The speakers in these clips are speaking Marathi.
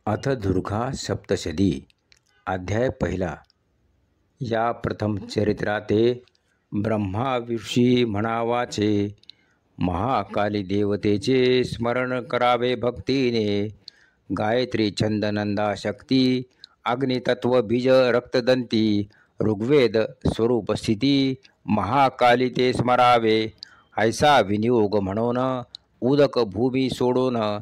अथ दुर्गा सप्तशती अध्याय पहिला. या प्रथम चरित्राते ब्रह्मा ऋषी म्हणावाचे, महाकाली देवतेचे स्मरण करावे भक्तीने. गायत्री छंद नंदा शक्ती, अग्नितत्व बीज रक्तदंती, ऋग्वेद स्वरूप स्थिती, महाकाली ते स्मरावे. ऐसा विनियोग म्हणून उदक भूमी सोडून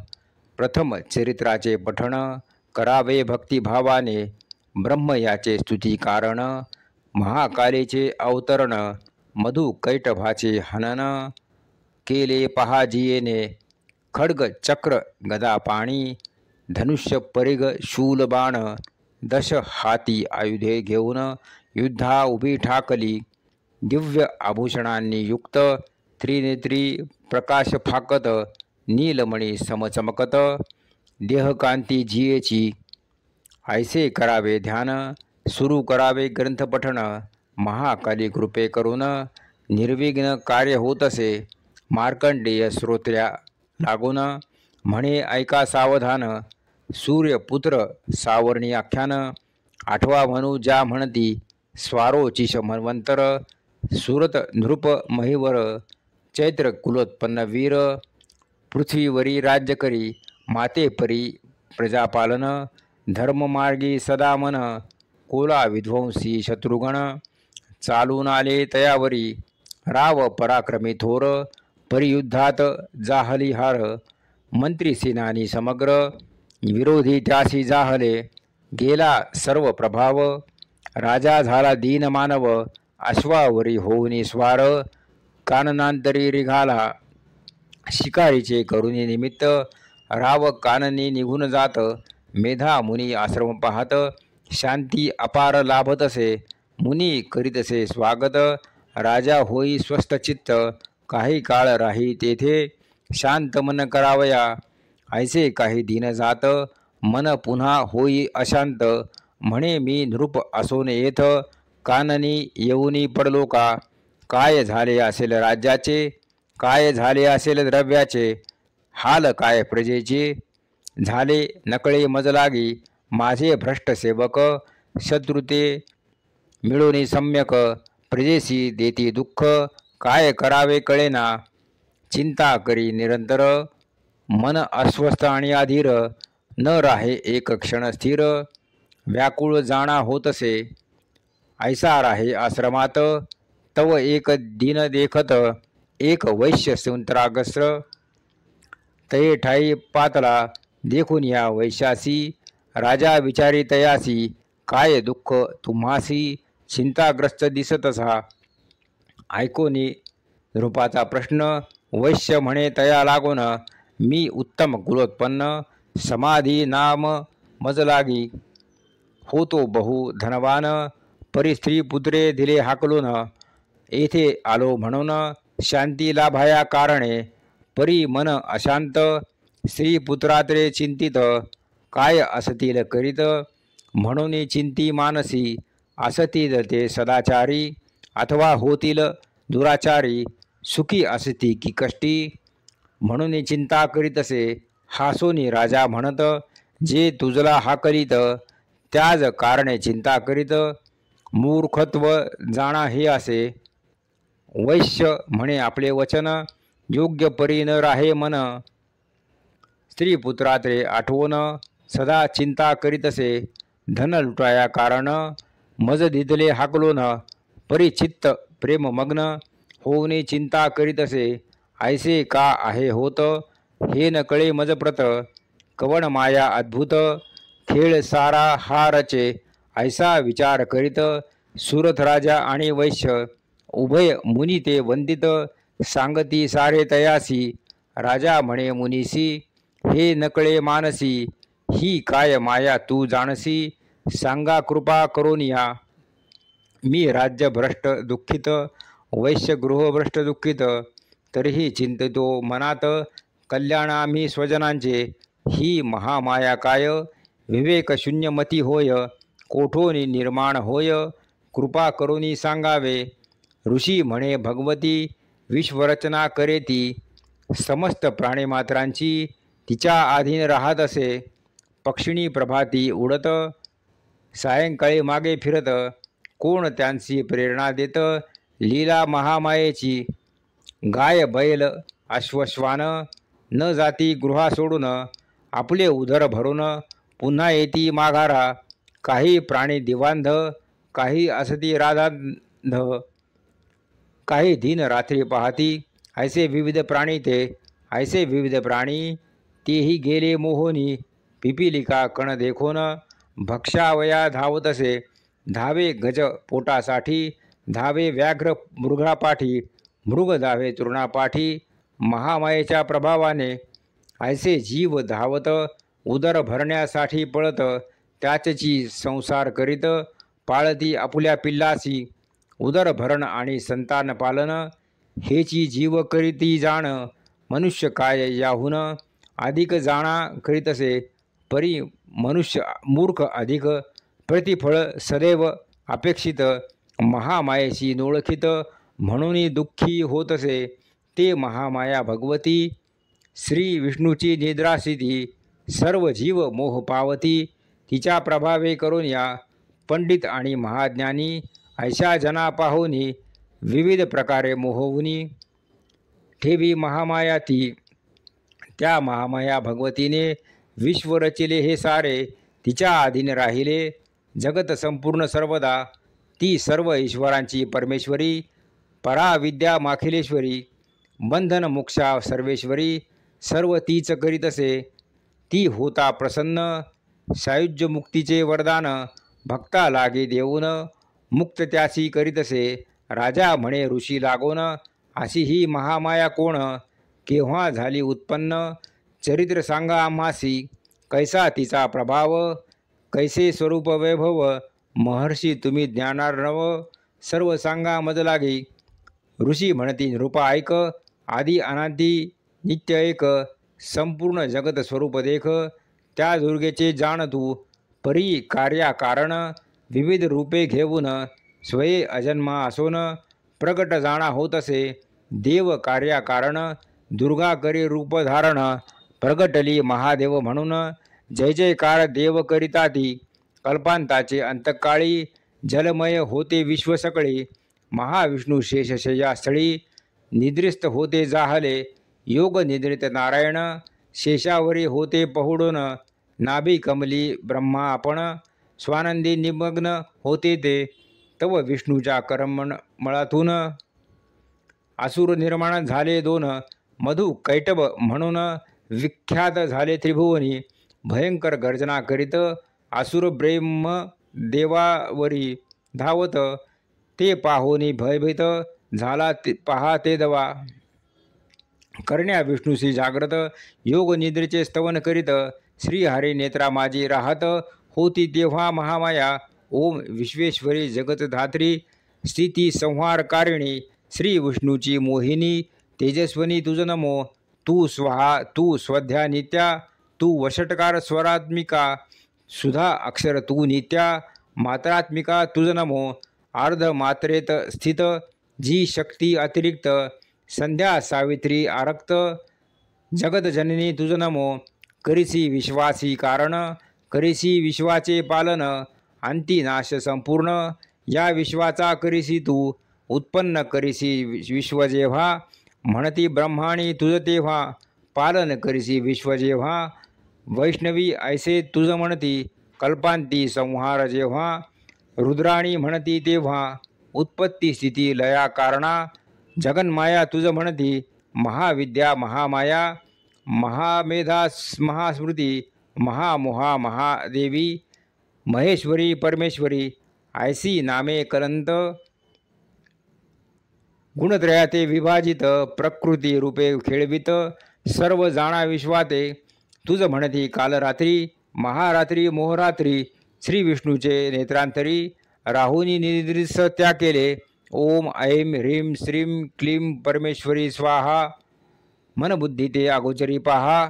प्रथम चरित्राचे पठण करावे भक्तिभावाने. ब्रह्म याचे स्तुती कारण, महाकालीचे अवतरण, मधु कैटभाचे हनन केले पहाजियेने. खड्ग चक्र गदा पाणी, धनुष्य परिघ शूल बाण, दश हाती आयुधे घेऊन युद्धा उभी ठाकली. दिव्य आभूषणांनी युक्त त्रिनेत्री प्रकाश फाकत, नीलमणी समचमकत, देहकांती जियेची. ऐसे करावे ध्यान, सुरू करावे ग्रंथपठण. महाकाली कृपे करून निर्विघ्न कार्य होत असे. मार्कंडेय श्रोत्र्या लागून म्हणे ऐका सावधान. सूर्यपुत्र सावर्णी आख्यान, आठवा म्हणू ज्या म्हणती. स्वारोचिष मन्वंतर, सुरत नृप महिवर, चैत्र कुलोत्पन्न वीर, पृथ्वीवरी राज्य करी. मातेपरी प्रजापालन, धर्ममार्गी सदा मन, कोला विध्वंसी शत्रुगण, चालून आले तयावरी. राव पराक्रमी थोर, परियुद्धात जाहली हार. मंत्री सेनानी समग्र, विरोधी त्यासी जाहले. गेला सर्व प्रभाव, राजा झाला दीन मानव. अश्वावरी होऊनी स्वार, काननांतरी रिघाला. शिकारीचे करुणी निमित्त, राव काननी निघून जात. मेधा मुनी आश्रम पाहत, शांती अपार लाभत असे. मुनी करीतसे स्वागत, राजा होई स्वस्थचित्त. काही काळ राही तेथे, शांत मन करावया. ऐसे काही दिन जात, मन पुन्हा होई अशांत. म्हणे मी नृप असोन येथ, काननी येऊनी पडलो का. काय झाले असेल राज्याचे, काय झाले असेल द्रव्याचे. हाल काय प्रजेचे, झाले नकळे मज लागी. माझे भ्रष्ट सेवक, शत्रुते मिळूनी सम्यक. प्रजेसी देती दुःख, काय करावे कळेना. चिंता करी निरंतर, मन अस्वस्थ आणि अधीर. न राहे एक क्षण स्थिर, व्याकुळ जाणा होतसे. ऐसा राहे आश्रमात, तव एक दिन देखत. एक वैश्य सुंत्राग्रस्त, तये ठाई पातला. देखून या वैश्यासी, राजा विचारी तयासी. काय दुःख तुम्हासी, चिंताग्रस्त दिसतसा. ऐकोनी नृपाचा प्रश्न, वैश्य म्हणे तया लागून. मी उत्तम कुलोत्पन्न, समाधी नाम मज लागी. होतो बहु धनवान, परी स्त्री पुत्रे दिले हाकलून. येथे आलो म्हणून शांती लाभाया कारणे. परी मन अशांत, स्त्री पुत्रात्रे चिंतित. काय असतील करीत, म्हणून चिंती मानसी. असतील ते सदाचारी, अथवा होतील दुराचारी. सुखी असती की कष्टी, म्हणून चिंता करीतसे. हासोनी राजा म्हणत, जे तुझला हाकलीत. त्याज कारणे चिंता करीत, मूर्खत्व जाणा हे असे. वैश्य म्हणे आपले वचन, योग्य परी न राहे मन. स्त्री पुत्रात्रे आठवून, सदा चिंता करीतसे. धन लुटाया कारण, मज दिदले हाकलून. परिचित्त प्रेममग्न, होऊनी चिंता करीतसे. ऐसे का आहे होत, हे न कळे मज प्रत. कवण माया अद्भुत, खेळ सारा हा रचे. ऐसा विचार करीत, सुरथ राजा आणि वैश्य. उभय मुनी ते वंदित, सांगती सारे तयासी. राजा म्हणे मुनीसी, हे नकळे मानसी. ही काय माया तू जाणसी, सांगा कृपा करून या. मी राज्य भ्रष्ट दुःखित, वैश्य गृहभ्रष्ट दुःखित. तरीही चिंतितो मनात, कल्याणामी स्वजनांचे. ही महामाया काय, विवेक शून्य मती होय. कोठोनी निर्माण होय, कृपा करुनी सांगावे. ऋषी म्हणे भगवती, विश्वरचना करेती. समस्त प्राणीमात्रांची तिच्या अधीन राहत असे. पक्षिणी प्रभाती उडत, सायंकाळी मागे फिरत, कोण त्यांची प्रेरणा देत, लीला महामायेची. गाय बैल अश्वश्वान न जाती गृहा सोडून, आपले उदर भरून पुन्हा येती माघारा. काही प्राणी दिवांध, काही असती राधांध, काही दिन रात्री पाहती. ऐसे विविध प्राणी ते, ऐसे विविध प्राणी तेही गेले मोहोनी. पिपिलिका कण देखोन भक्षावया धावतसे, धावे गज पोटासाठी, धावे व्याघ्र मृगापाठी, मृग धावे तृणापाठी. महामायेच्या प्रभावाने ऐसे जीव धावत, उदर भरण्यासाठी पळत, त्याचची संसार करीत, पाळती आपुल्या पिल्लासी. उदर भरण आणि संतान पालन, हेची जीव करीती जाण. मनुष्य काय याहून अधिक जाणा करीतसे, परी मनुष्य मूर्ख अधिक. प्रतिफळ सदैव अपेक्षित, महामायेशी नोळखित, म्हणून दुःखी होतसे. ते महामाया भगवती, श्री विष्णूची निद्रासिती. सर्व जीव मोह पावती, तिच्या प्रभावे करून या. पंडित आणि महाज्ञानी ऐशा जना पाहुनी, विविध प्रकारे मोहवुनी ठेवी महामाया ती. त्या महामाया भगवतीने विश्व रचिले हे सारे, तिच्या अधीन राहिले जगत संपूर्ण सर्वदा. ती सर्व ईश्वरांची परमेश्वरी, पराविद्या माखिलेश्वरी. बंधन मोक्षा सर्वेश्वरी, सर्व तीच करीतसे. ती होता प्रसन्न, सायुज्य मुक्तीचे वरदान. भक्ता लागे देऊन, मुक्त त्यासी करीतसे. राजा म्हणे ऋषी लागोन, अशी ही महामाया कोण. केव्हा झाली उत्पन्न, चरित्र सांगा आम्हासी. कैसा तिचा प्रभाव, कैसे स्वरूप वैभव. महर्षी तुम्ही ज्ञानार्णव, सर्व सांगा मज लागी. ऋषी म्हणती नृप ऐक, आदी अनादी नित्य एक. संपूर्ण जगत स्वरूप देख, त्या दुर्गेचे जाण तू. परी कार्या कारण, विविध रूपे घेऊन, स्वये अजन्मा असोन, प्रगट जाणा होतसे. देव कार्या कारण, दुर्गा करी रूप धारण. प्रगटली महादेव म्हणून, जय जयकार देव करिता ती. कल्पांताचे अंतकाळी, जलमय होते विश्व सकळे. महाविष्णू शेषशय्यास्थळी, निद्रिस्त होते जाहले. योग निद्रित नारायण, शेषावरी होते पहुडून. नाभी कमली ब्रह्मा आपण, स्वानंदी निमग्न होते ते. तव विष्णूच्या करमळातून, असुर निर्माण झाले दोन. मधु कैटभ म्हणून विख्यात झाले त्रिभुवनी. भयंकर गर्जना करीत, असुर ब्रह्म देवावरी धावत. ते पाहोनी भयभीत, झाला पहा ते दवा. करण्या विष्णूशी जाग्रत, योग निद्रेचे स्तवन करीत. श्रीहरी नेत्रा माझी राहत, होती तेव्हा महामाया. ओम विश्वेश्वरी जगतधात्री, स्थिती संहारकारिणी. श्री विष्णूची मोहिनी, तेजस्वनी तुझ नमो. तू स्वाहा, तू स्वध्या नित्या, तू वषटकार स्वरात्मिका. सुधा अक्षर तू नित्या, मात्रात्मिका तुझ नमो. अर्ध मात्रेत स्थित, जी शक्ती अतिरिक्त. संध्या सावित्री आरक्त, जगतजननी तुझ नमो. करिसी विश्वासी कारण, करिसी विश्वाचे पालन. अंती नाश संपूर्ण, या विश्वाचा करिसी तू. उत्पन्न करिसी विश्व जेव्हा, म्हणती ब्रह्माणी तुझ तेव्हा. पालन करिसी विश्व जेव्हा, वैष्णवी ऐसे तुझ म्हणती. कल्पांती संहार जेव्हा, रुद्राणी म्हणती तेव्हा. उत्पत्ती स्थिती लया कारणा, जगन्माया तुझ म्हणती. महाविद्या महामाया, महामेधा महास्मृती. महामोहा महादेवी, महेश्वरी परमेश्वरी. ऐसी नामे कलंत, गुणत्रयाते विभाजित. प्रकृती रूपे खेळवित, सर्व जाणा विश्वाते. तुझ म्हणती कालरात्री, महारात्री मोहरात्री. श्री विष्णूचे नेत्रांतरी, राहुनी निद्रिस त्या केले. ओम ऐं ह्रीं श्रीं क्लीं परमेश्वरी स्वाहा. मनबुद्धी ते अगोचरी पहा.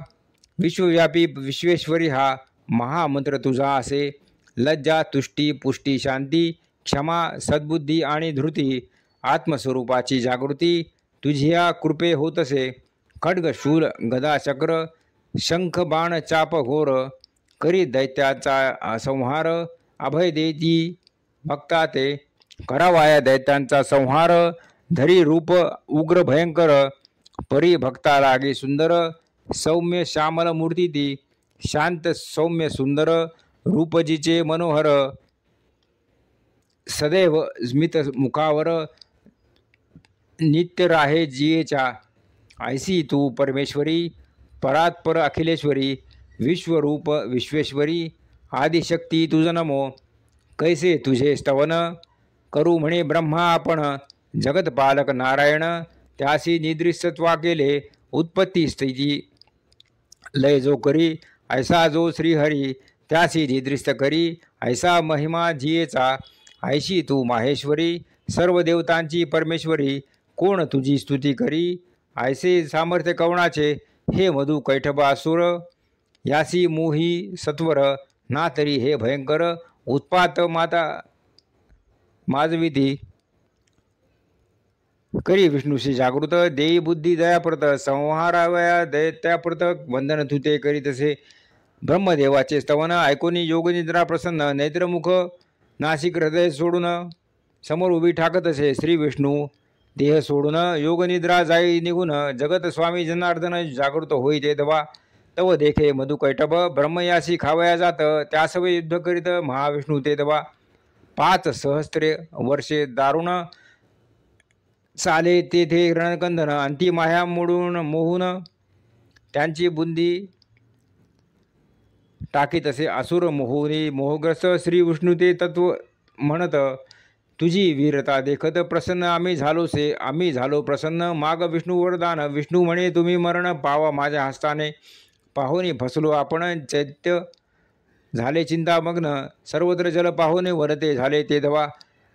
विश्वव्यापी विश्वेश्वरी हा महामंत्र तुझा असे. लज्जा तुष्टी पुष्टी शांती, क्षमा सद्बुद्धी आणि धृती. आत्मस्वरूपाची जागृती, तुझ्या कृपे होतसे. खड्ग शूल गदा चक्र, शंख बाण चाप घोर. करी दैत्याचा संहार, अभय देती भक्ता ते करावाया दैत्यांचा संहार, धरी रूप उग्र भयंकर, परी भक्ता लागे सुंदर, सौम्य श्यामल मूर्ती ती, शांत सौम्य सुंदर, रूपजीचे मनोहर, सदैव स्मित मुखावर, नित्य राहे जियेच्या, ऐसी तू परमेश्वरी, परात्पर अखिलेश्वरी, विश्वरूप विश्वेश्वरी, आदिशक्ती तुझ नमो, कैसे तुझे स्तवन, करू म्हणे ब्रह्मा आपण, जगतपालक नारायण, त्यासी निद्रिस्तत्वा केले, उत्पत्ती स्थिती लय जो करी, ऐसा जो श्रीहरी, त्यासी निद्रिस्त करी, ऐसा महिमा जियेचा, ऐशी तू माहेश्वरी, सर्व देवतांची परमेश्वरी, कोण तुझी स्तुती करी, ऐसे सामर्थ्य कवणाचे, हे मधु कैठबासुर, यासी मोही सत्वर, ना तरी हे भयंकर, उत्पात माता माजविती, करी विष्णूशी जागृत, देई बुद्धी दयाप्रत, संहारावया दैत्याप्रत, वंदन तुते करी तसे, ब्रह्मदेवाचे स्तवन, ऐकोनी योगनिद्रा प्रसन्न, नेत्रमुख नासिक हृदय सोडून, समोर उभी ठाकत असे, श्री विष्णू देह सोडून, योगनिद्रा जाई निघून, जगत स्वामी जनार्दन जागृत होई ते दवा, तव देखे मधुकैटभ, ब्रह्मयासी खावया जात, त्यासवे युद्ध करीत महाविष्णू ते दवा, 5 सहस्त्रे वर्षे दारुण, चाले तेथे रणकंदन, अंती माया मोडून मोहून, त्यांची बुंदी टाकीत असे असुर मोहुनी मोहग्रस्त, श्री विष्णू ते तत्व म्हणत, तुझी वीरता देखत प्रसन्न आम्ही झालो प्रसन्न, माग विष्णू वरदान, विष्णू म्हणे तुम्ही मरण पावा माझ्या हस्ताने, पाहुनी फसलो आपण, चैत्य झाले चिंतामग्न, सर्वत्र जल पाहुणे वरते झाले ते धवा,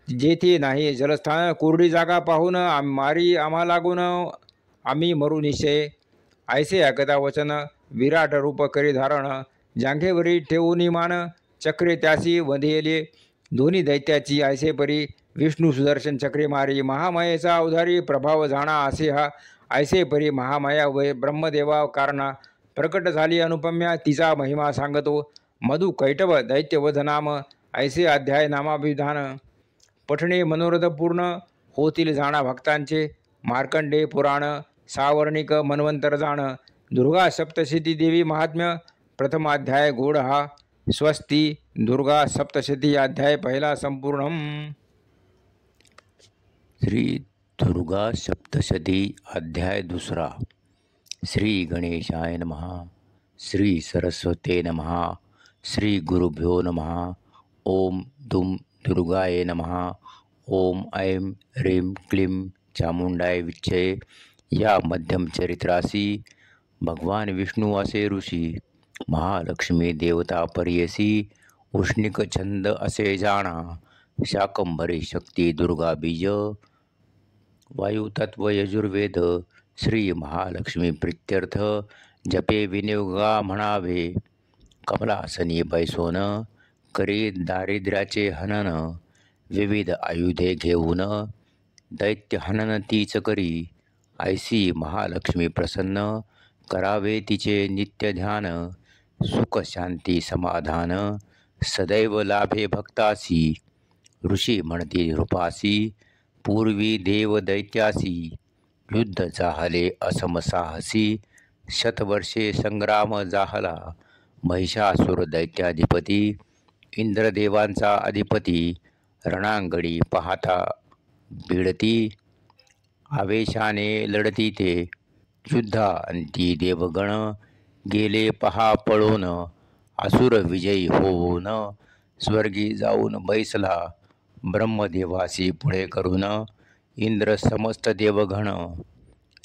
जेथे नाही जलस्थान, कोरडी जागा पाहून मारी आम्हा लागून, आम्ही मरू निश्चय, ऐसे ऐकता वचन, विराट रूप करी धारण, जांघेवरी ठेवून मान, चक्रे त्यासी वधेले, दोन्ही दैत्याची ऐसे परी, विष्णू सुदर्शन चक्रे मारी, महामायेचा उधारी प्रभाव जाणा असे हा, ऐसे परी महामाया वय ब्रह्मदेवा कारणा, प्रकट झाली अनुपम्या, तिचा महिमा सांगतो, मधु कैटभ दैत्यवध नाम, ऐसे अध्याय नामाभिधान, पठणे मनोरथ पूर्ण, होतील जाणा भक्तांचे, मार्कंडे पुराण, सावर्णिक मन्वंतर जाण, दुर्गा सप्तशती देवी महात्म्य, प्रथमाध्याय गोड हा, स्वस्ती दुर्गा सप्तशती अध्याय पहिला संपूर्ण. श्री दुर्गा सप्तशती अध्याय दुसरा. श्री गणेशाय नमः. श्री सरस्वते नमः. श्री गुरुभ्यो नमः. ओम दुम दुर्गाय नमः. ओम ऐं ह्रीं क्लीं चामुंडाय विच्चे. या मध्यम चरित्रासी भगवान विष्णू असे ऋषी, महालक्ष्मी देवता पर्यसी, उष्णिक छंद असे जाणा, शाकंभरी शक्ती दुर्गा बीज, वायू तत्व यजुर्वेद, श्री महालक्ष्मी प्रित्यर्थ, जपे विनियोगा म्हणावे, कमलासनी बैसोन, करी दारिद्र्याचे हनन, विविध आयुधे घेऊन, दैत्य हनन तीच करी, ऐसी महालक्ष्मी प्रसन्न, करावे तिचे नित्य ध्यान, सुख शांती समाधान, सदैव लाभे भक्तासी, ऋषी म्हणती रूपासी, पूर्वी देव दैत्यासी, युद्ध जाहले असमसाहसी, शतवर्षे संग्राम जाहला, महिषासुर दैत्याधिपती, इंद्रदेवांचा अधिपती, रणांगणी पाहता भिडती, आवेशाने लढती ते, युद्धा अंती देवगण, गेले पहा पळून, असुर विजयी होऊन, स्वर्गी जाऊन बैसला, ब्रह्मदेवासी पुढे करून, इंद्र समस्त देवगण,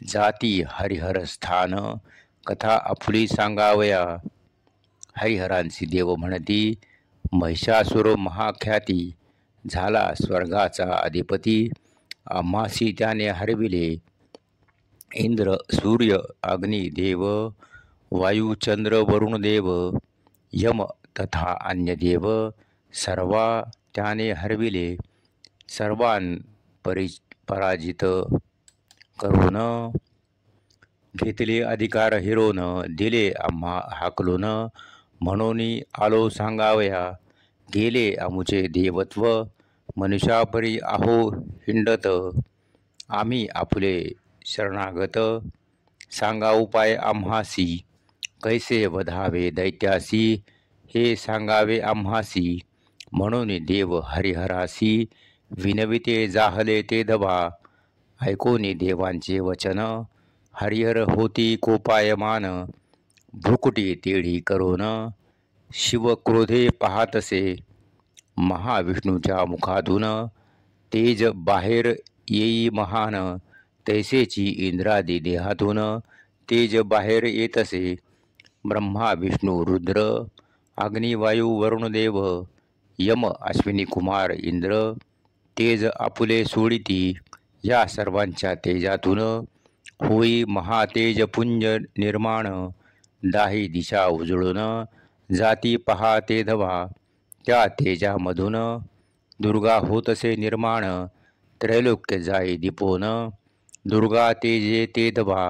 जाती हरिहर स्थान, कथा आपुली सांगावया, हरिहरांची देव म्हणती, महिषासुर महाख्याती, झाला स्वर्गाचा अधिपती, आम्हासी त्याने हरविले, इंद्र सूर्य अग्नी देव, वायू चंद्र वरुण देव, यम तथा अन्य देव, सर्वा त्याने हरविले, सर्वान पराजित करून, घेतले अधिकार हिरोन, दिले आम्हा हाकलून, म्हणून आलो सांगावया गेले आमुचे देवत्व. मनुष्यापरी आहो हिंडत आम्ही आपुले शरणागत. सांगा उपाय आम्हासी कैसे वधावे दैत्यासी. हे सांगावे आम्हासी म्हणून देव हरिहरासी. विनविते जाहले ते दबा ऐकोनी देवांचे वचन. हरिहर होती कोपायमान भ्रुकुटी तेढी करोन. शिव क्रोधे पाहतसे महाविष्णूच्या मुखातून. तेज बाहेर येई महान तैसेची इंद्रादी देहातून. तेज बाहेर येतसे ब्रह्मा विष्णू रुद्र अग्नी वायू वरुणदेव यम अश्विनी कुमार इंद्र. तेज आपुले सोडिती या सर्वांच्या तेजातून. होई महातेजपुंज निर्माण दाही दिशा उजळून. जाती पहा ते धवा त्या तेजामधून. दुर्गा होतसे निर्माण त्रैलोक्य जाई दीपोन. दुर्गा तेजे ते धवा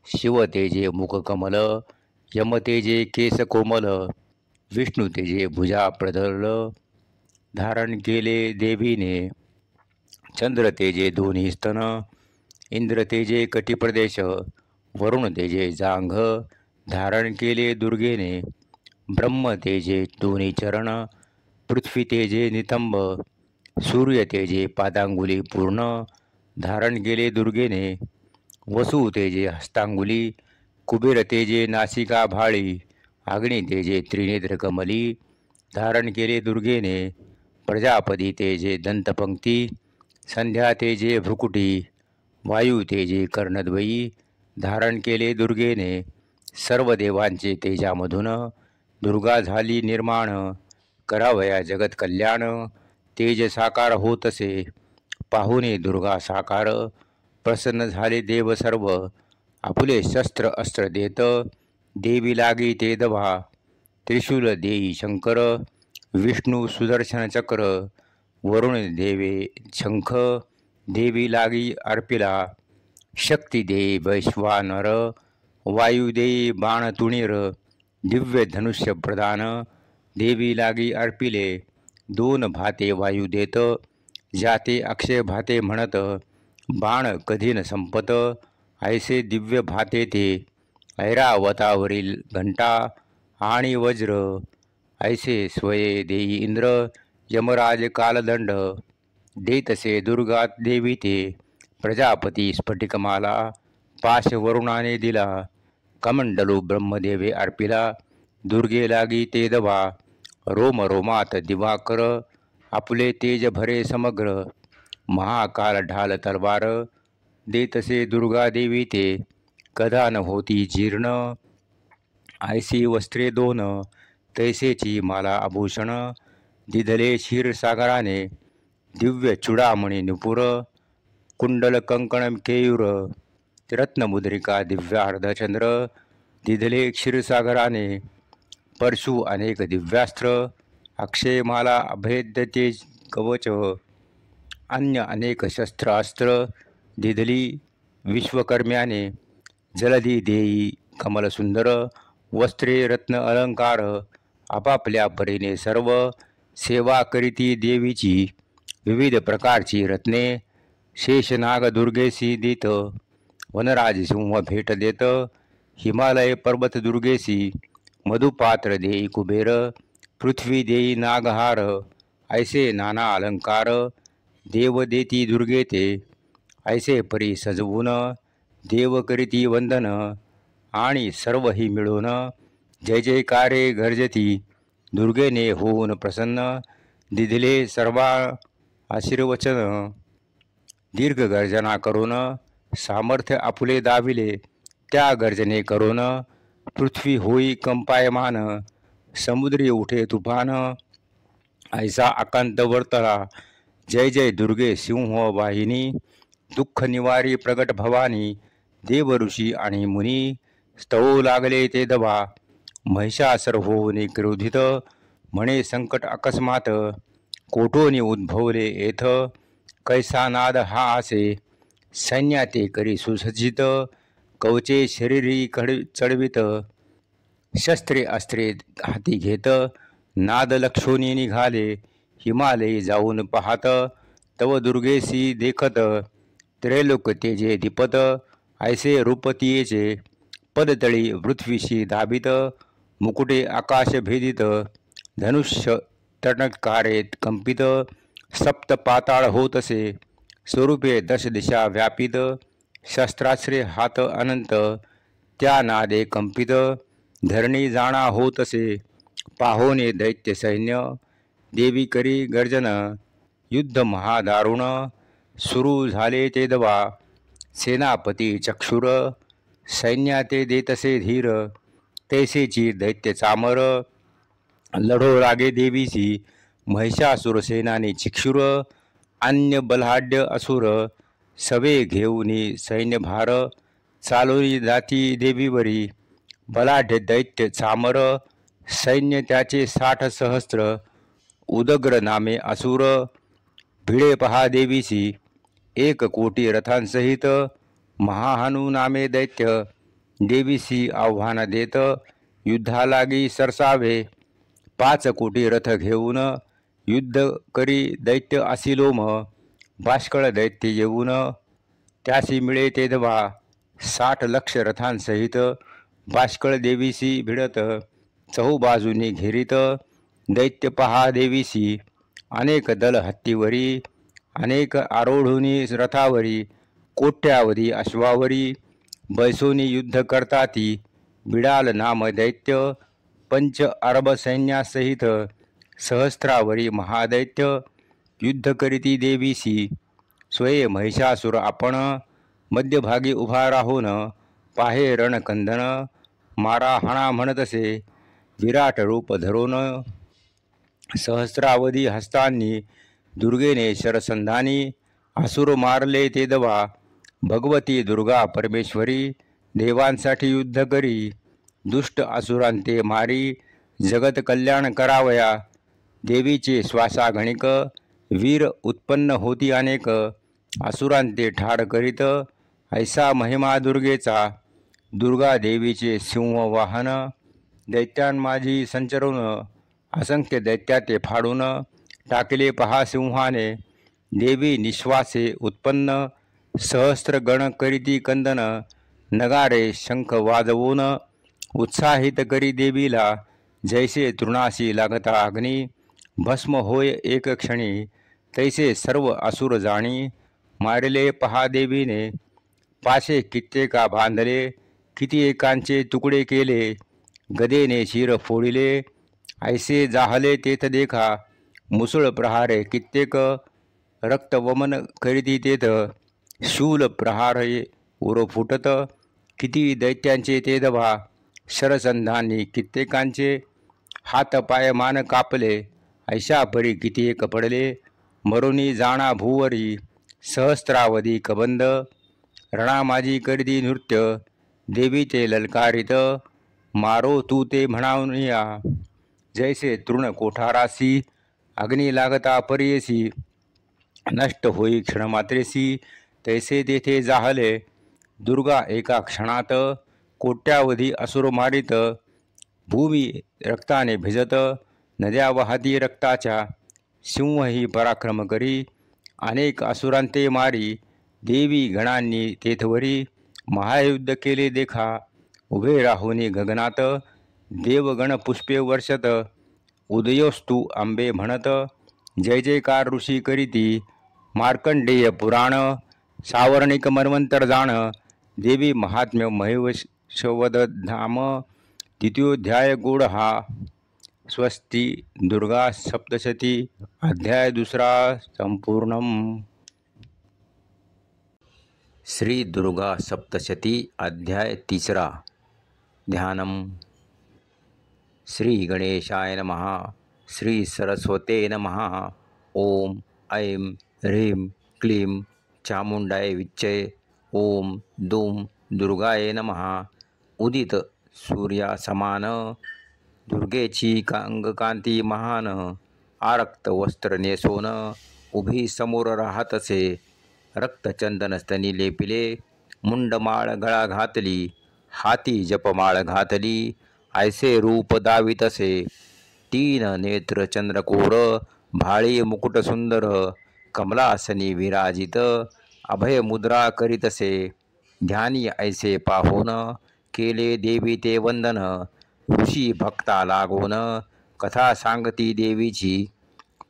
शिव तेजे मुखकमल. यम तेजे केस कोमल विष्णू तेजे भुजा प्रदल. धारण केले देवीने चंद्र तेजे दोन्ही स्तन. इंद्र तेजे कटिप्रदेश वरुण तेजे जांघ. धारण केले दुर्गेने ब्रह्म तेजे दोन्ही चरण. पृथ्वी तेजे नितंब सूर्य तेजे पादांगुली पूर्ण. धारण केले दुर्गेने वसु तेजे हस्तांगुली. कुबेर तेजे नासिका भाळी अग्नी तेजे त्रिनेत्र कमली. धारण केले दुर्गेने प्रजापती तेजे दंतपंक्ती. संध्या तेजे भ्रुकुटी वायू तेजे कर्णद्वयी. धारण केले दुर्गेने सर्व देवांचे तेजामधून. दुर्गा झाली निर्माण करावया जगत कल्याण. तेज साकार होतसे पाहुणे दुर्गा साकार. प्रसन्न झाले देव सर्व आपुले शस्त्र अस्त्र देत. देवी लागी ते दभा त्रिशूल देई शंकर. विष्णू सुदर्शन चक्र वरुण देवे शंख. देवी लागी अर्पिला शक्ती देई वैश्वानर. वायू देई बाण तुणीर दिव्य धनुष्य प्रदान. देवी लागी अर्पिले दोन भाते वायू देत. जाते अक्षय भाते म्हणत बाण कधी न संपत. ऐसे दिव्य भाते ते ऐरावतावरील घंटा आणि वज्र. ऐसे स्वये देई इंद्र यमराज कालदंड. देतसे दुर्गा देवी ते प्रजापती स्फटिकमाला. पाश वरुणाने दिला कमंडलू ब्रह्मदेवे अर्पिला. दुर्गे लागी ते दवा रोम रोमात दिवाकर. आपुले तेज भरे समग्र महाकाल ढाल तलवार. देतसे दुर्गा देवी ते कदा न होती जीर्ण. ऐसी वस्त्रे दोन तैसेची माला आभूषण. दिधले क्षीरसागराने दिव्य चुडामणी नुपुर. कुंडल कंकण केयूर रत्नमुद्रिका दिव्यार्धचंद्र. दिधले क्षीरसागराने परशु अनेक दिव्यास्त्र. अक्षयमाला अभेद्य तेज कवच अन्य अनेक शस्त्रास्त्र. दिधली विश्वकर्म्याने जलधी देई कमलसुंदर. वस्त्रे रत्न अलंकार आपापल्या परीने सर्व. सेवा करीती देवीची विविध प्रकारची रत्ने. शेषनाग दुर्गेसी देत वनराज सिंह भेट देत. हिमालय पर्वत दुर्गेसी मधुपात्र देई कुबेर. पृथ्वी देई नागहार ऐसे नाना अलंकार. देव देती दुर्गे ते ऐसे परी सजवून. देव करीती वंदन आणि सर्व ही मिळून. जय जयकारे गर्जती दुर्गेने होऊन प्रसन्न. दिधले सर्वा आशीर्वचन दीर्घ गर्जना करून. सामर्थ्य आपुले दाविले त्या गर्जने करून. पृथ्वी होई कंपायमान समुद्री उठे तुफान. ऐसा अकांत वर्तला जय जय दुर्गे सिंह वाहिनी. दुःख निवारी प्रगट भवानी देव ऋषी आणि मुनी. स्तवू लागले ते दबा महिषासुर होऊन क्रोधित. म्हणे संकट अकस्मात कोठोनी उद्भवले येथ. कैसा नाद हा असे सैन्याते करी सुसज्जित. कवचे शरीरी चढवित शस्त्रे अस्त्रे हाती घेत नाद लक्षोनी निघाले. हिमालयी जाऊन पाहत तव दुर्गेसी देखत. त्रैलोक तेजे दीपत ऐसे रूपतीयेचे. पदतळी पृथ्वीशी दाबित मुकुटे आकाश भेदित. धनुष्य तटकारेत कंपित सप्त पाताळ होतसे. स्वरूपे दश दिशा व्यापित शस्त्रास्त्रे हात अनंत. त्या नादे कंपित धरणी जाणा होतसे. पाहोने दैत्य सैन्य देवी करी गर्जन. युद्ध महादारुण सुरू झाले तेदवा. सेनापती चक्षुर सैन्याते देतसे धीर. तैसेची दैत्य चामर लढो लागे देवीसी. महिषासुर सेनानी चिक्षुर अन्य बलाढ्य असुर. सवे घेऊनी सैन्यभार चालोनी जाती देवीवरी. बलाढ्य दैत्य चामर सैन्य त्याचे 60 सहस्त्र. उदग्र नामे असुर भिडे पहा देवीसी. 1 कोटी रथांसहित महाहनु नामे दैत्य. देवीसी आव्हान देत युद्धालागी सरसावे. 5 कोटी रथ घेऊन युद्ध करी दैत्य असिलोम. बाष्कळ दैत्य येऊन त्यासी मिळे तेधवा. 60 लक्ष रथांसहित बाष्कळ देवीसी भिडत. चहूबाजूनी घेरीत दैत्य पहा देवीसी. अनेक दल हत्तीवरी अनेक आरोढुनी रथावरी. कोट्यावधी अश्वावरी बैसोनी युद्ध करताती. बिडाल नाम दैत्य 5 अरब सैन्यासहित. सहस्रावरी महादैत्य युद्ध करीती देवीसी. स्वये महिषासुर आपण मध्यभागी उभा राहून. पाहे रणकंदन मारा हाणा म्हणतसे. विराट रूप धरून सहस्रावधी हस्तांनी दुर्गेने शरसंधानी असुर मारले तेदवा. भगवती दुर्गा परमेश्वरी देवांसाठी युद्ध करी. दुष्ट असुरांते मारी जगत कल्याण करावया. देवीचे श्वासागणिक वीर उत्पन्न होती अनेक. असुरांते ठार करीत ऐसा महिमा दुर्गेचा. दुर्गा देवीचे सिंह वाहन दैत्यांमाझी संचरून. असंख्य दैत्याते फाडून टाकले पहा सिंहाने. देवी निश्वासे उत्पन्न सहस्त्र गण करीती कंदन. नगारे शंख वाजवून उत्साहित करी देवीला. जैसे तृणाशी लागता अग्नी भस्म होय एक क्षणी. तैसे सर्व असुर जाणी मारिले पहा देवीने. पाशे कित्येका बांधले किती एकांचे तुकडे केले. गदेने शिर फोडिले ऐसे जाहले तेथ देखा. मुसळ प्रहारे कित्येक रक्तवमन करीती तेथ. शूल प्रहारे उर फुटत किती दैत्यांचे तेदवा. शरसंधानी कित्येकांचे हात पाय मान कापले. ऐशा परी कित्येक पडले मरुनी जाणा भूवरी. सहस्रावधी कबंद रणामाजी करीती नृत्य. देवी ते ललकारित मारो तू ते म्हणावूया. जैसे तृण कोठारासी अग्नी लागता परेसी. नष्ट होई क्षणमात्रेसी तैसे तेथे जाहले. दुर्गा एका क्षणात कोट्यावधी असुर मारित. भूमी रक्ताने भिजत नद्या वाहती रक्ताच्या. सिंहही पराक्रम करी अनेक असुरांते मारी. देवी गणांनी तेथवरी महायुद्ध केले देखा. उभे राहुनी गगनात देवगण पुष्पे वर्षत. उदयोस्तु आंबे म्हणत जय जयकार ऋषी करीती. मार्कंडेय पुराण सावर्णिक मन्वंतर जाण. देवी महात्म्य महिषवद धाम. द्वितीयोध्याय गूढ हा. स्वस्ती. दुर्गा सप्तशती अध्याय 2 संपूर्णम. श्री दुर्गा सप्तशती अध्याय 3. ध्यानम. श्री गणेशाय नमः. श्री सरस्वते नमः. ओम ऐं ह्रीं क्लीं चामुंडाय विच्चे. ओम दूं दुर्गाय नमः. उदित सूर्यासमान दुर्गेची अंगकांती महान. आरक्त वस्त्र नेसोन उभी समोर राहतसे. रक्तचंदन स्तनी लेपिले. मुंडमाळ गळा घातली. हाती जपमाळ घातली. ऐसे रूप दावितसे तीन नेत्र चंद्रकोर भाळी मुकुट सुंदर कमलासनी विराजित अभय मुद्रा करीतसे ध्यानी ऐसे पाहोन केले देवी ते वंदन ऋषी भक्ता लागोन कथा सांगती देवीची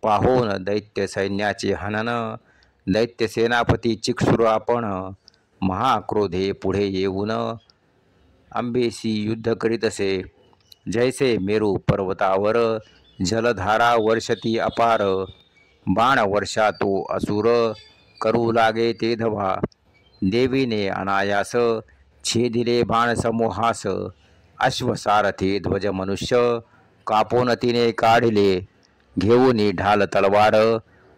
पाहोन दैत्य सैन्याचे हनन दैत्य सेनापती चिक्षुर आपण महाक्रोधे पुढे येऊन अंबेसी युद्ध करीतसे जैसे मेरू पर्वतावर जलधारा वर्षती अपार बाण वर्षा तो असुर करू लागे ते धवा देवीने अनायास छेदिले बाण समूहास अश्वसारथी ध्वज मनुष्य कापून तिने काढिले घेऊनी ढाल तलवार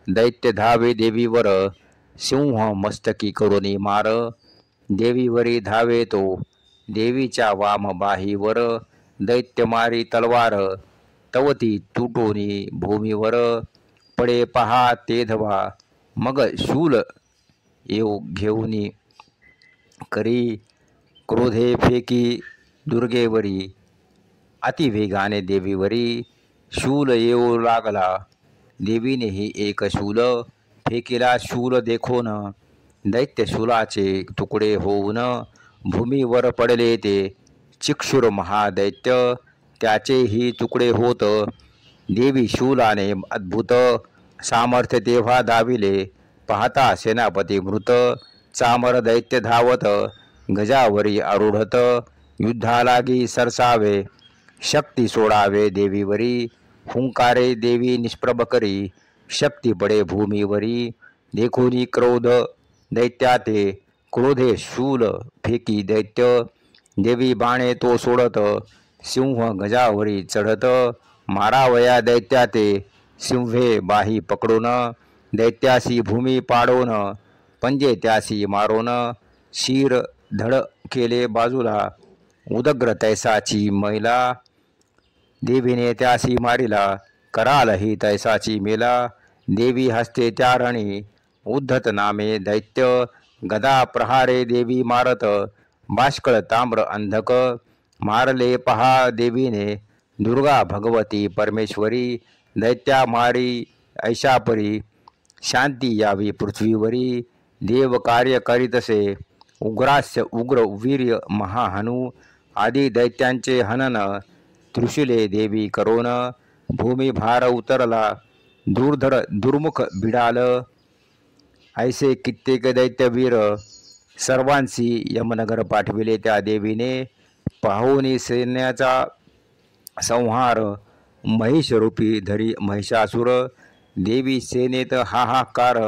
दैत्य धावे देवीवर सिंह मस्तकी करुनी मार देवीवरी धावे तो देवीच्या वाम बाहीवर दैत्य मारी तलवार तवती तुटोनी भूमीवर पडे पहा ते धवा मग शूल येऊ घेऊनी करी क्रोधे फेकी दुर्गेवरी अतिवेगाने देवीवरी शूल येऊ लागला देवीनेही एक शूल फेकीला शूल देखोन दैत्य शूलाचे तुकडे होऊन भूमीवर पडले ते चिक्षुर महादैत्य त्याचेही तुकडे होत देवी शूलाने अद्भुत सामर्थ्य तेव्हा दाविले पाहता सेनापती मृत चामर दैत्य धावत गजावरी आरूढत युद्धालागी सरसावे शक्ती सोडावे देवीवरी हुंकारे देवी निष्प्रभ करी शक्ती पडे भूमीवरी देखोनी क्रोध दैत्याते क्रोधे शूल फेकी दैत्य देवी बाणे तो सोडत सिंह गजावरी चढत मारावया दैत्याते सिंहे बाही पकडून दैत्यासी भूमी पाडून पंजे त्यासी मारोन शीर धड केले बाजूला उदग्र तैसाची मैला देवीने त्यासी मारिला कराल ही तैसाची मेला देवी हस्ते त्या रणी उद्धत नामे दैत्य गदा प्रहारे देवी मारत बाष्कळ ताम्र अंधक मारले पहा देवीने दुर्गा भगवती परमेश्वरी दैत्या मारी ऐशापरी शांती यावी पृथ्वीवरी देव कार्य करीतसे उग्रास्य उग्र वीर्य महाहनु आदी दैत्यांचे हनन त्रिशूले देवी करोन भूमी भार उतरला दूरधर दुर्मुख बिडाल ऐसे कित्येक दैत्यवीर सर्वांशी यमनगर पाठविले त्या देवीने पाहुनी सैन्याचा संहार महिषरूपी धरी महिषासुर देवी सेनेत हाहाकार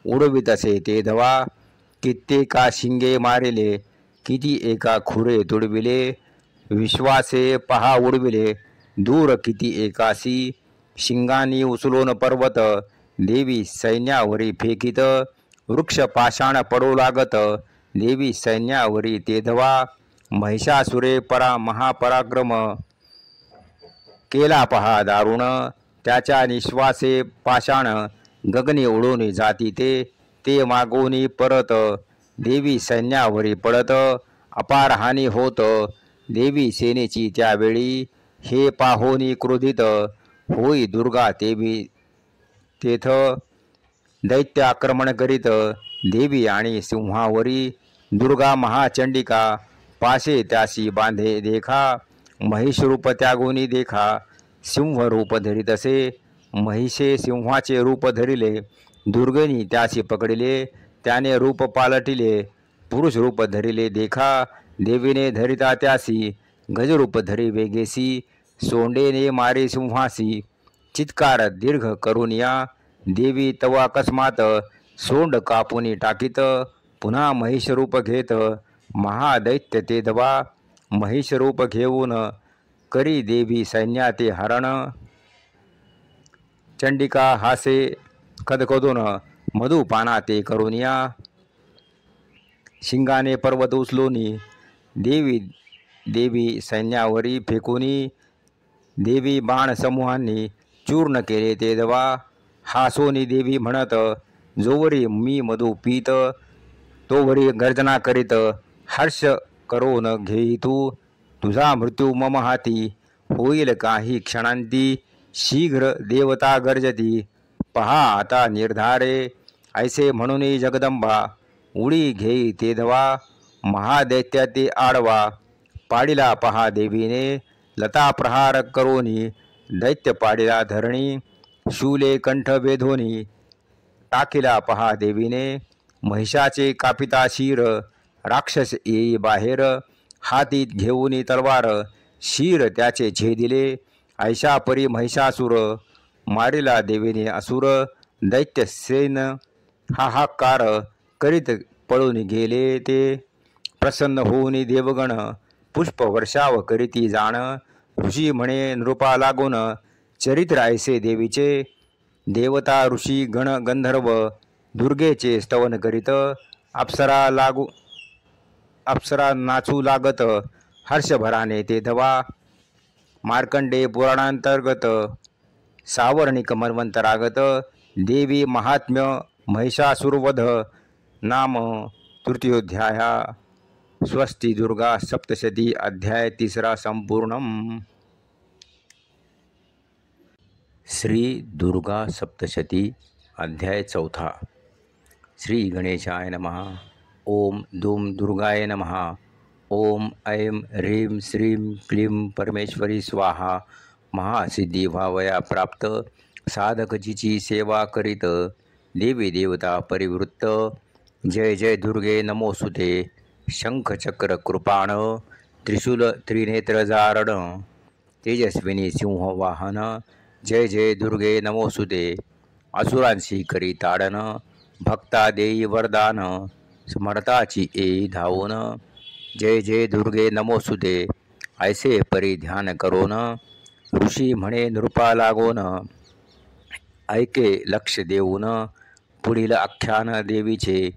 उडवित असे ते धवा कित्येका शिंगे मारिले किती एका खुरे तुडविले विश्वासे पहा उडविले दूर किती एकासी शिंगांनी उचलून पर्वत देवी सैन्यावरी फेकीत वृक्ष पाषाण पडू लागत देवी सैन्यावरी ते धवा महिषासुरे परा महापराक्रम केला पहा दारुण त्याच्या निश्वासे पाषाण गगनी उडून जाती ते मागोनी परत देवी सैन्यावरी पडत अपार हानी होत देवी सेनेची त्यावेळी हे पाहोनी क्रोधित होई दुर्गा देवी तेथ दैत्य आक्रमण करीत देवी आणि सिंहावरी दुर्गा महाचंडिका पाशे त्यासी बांधे देखा महिषरूप त्यागोनी देखा सिंह रूप धरितसे महिषे सिंहाचे रूप धरिले दुर्गेनी त्यासी पकडिले त्याने रूप पालटिले पुरुष रूप धरिले देखा देवीने धरिता त्यासी गजरूप धरी वेगेसी सोंडेने मारे सिंहासी चित्कार दीर्घ करुनिया देवी तवा अकस्मात सोंड कापुनी टाकीत पुन्हा महिषरूप घेत महादैत्य ते दवा महिषरूप घेऊन करी देवी सैन्याते हरण चंडिका हासे कदकदून मधुपाना ते करुनिया शिंगाने पर्वत उचलूनी देवी सैन्यावरी फेकुनी देवी बाण समूहांनी चूर्ण केले ते दवा हासोनी देवी म्हणत जोवरी मी मधु पीत तोवरी गर्जना करीत हर्ष करून घेई तू तुझा मृत्यू मम हाती, होईल काही क्षणांती, शीघ्र देवता गर्जती. पहा आता निर्धारे, ऐसे म्हणून जगदंबा, उडी घेई ते धवा, महादैत्या ते आडवा. पाडिला पहा देवीने, लता प्रहार करोनी, दैत्य पाडिला धरणी, शूले कंठ वेधोनी. टाकिला पहा देवीने, महिषाचे कापिता शिर, राक्षस येई बाहेर, हातीत घेऊनी तलवार, शिर त्याचे छेदिले, ऐशा परी महिषासुर. मारिला देवीने असुर, दैत्य सेन हाहाकार करीत पळून गेले ते. प्रसन्न होऊन देवगण, पुष्प वर्षाव करीती जाण, ऋषी म्हणे नृपा लागून, चरित्र ऐसे देवीचे. देवता ऋषी गण गंधर्व, दुर्गेचे स्तवन करीत, अप्सरा नाचू लागत, हर्षभराने ते धवा. मार्कंडे पुराणांतर्गत, सावर्णिक मन्वंतरागत, देवी महात्म्य महिषासुरवध. नाम तृतीयोध्याय. स्वस्ति दुर्गा सप्तशती. अध्याय 3 संपूर्णम. श्री दुर्गा सप्तशती. अध्याय 4. श्री गणेशाय नमः. ओम दुम दुर्गाय नमः. ओम ऐं ह्रीं श्रीं क्लीं परमेश्वरी स्वाहा. महासिद्धी व्हावया प्राप्त, साधकजीची सेवा करीत, देवी देवता परिवृत्त. जय जय दुर्गे नमोस्तुते. शंख चक्र कृपाण, त्रिशूल त्रिनेत्र जारण, तेजस्विनी सिंह वाहन. जय जय दुर्गे नमोस्तुते. असुरांशी करी ताडन, भक्ता देई वरदान, समर्थाची येई धावून. जय जय दुर्गे नमोस्तुते. ऐसे परी ध्यान करोन, ऋषी म्हणे नृपा लागोन, ऐके लक्ष देऊन. पुढील आख्यान देवीचे.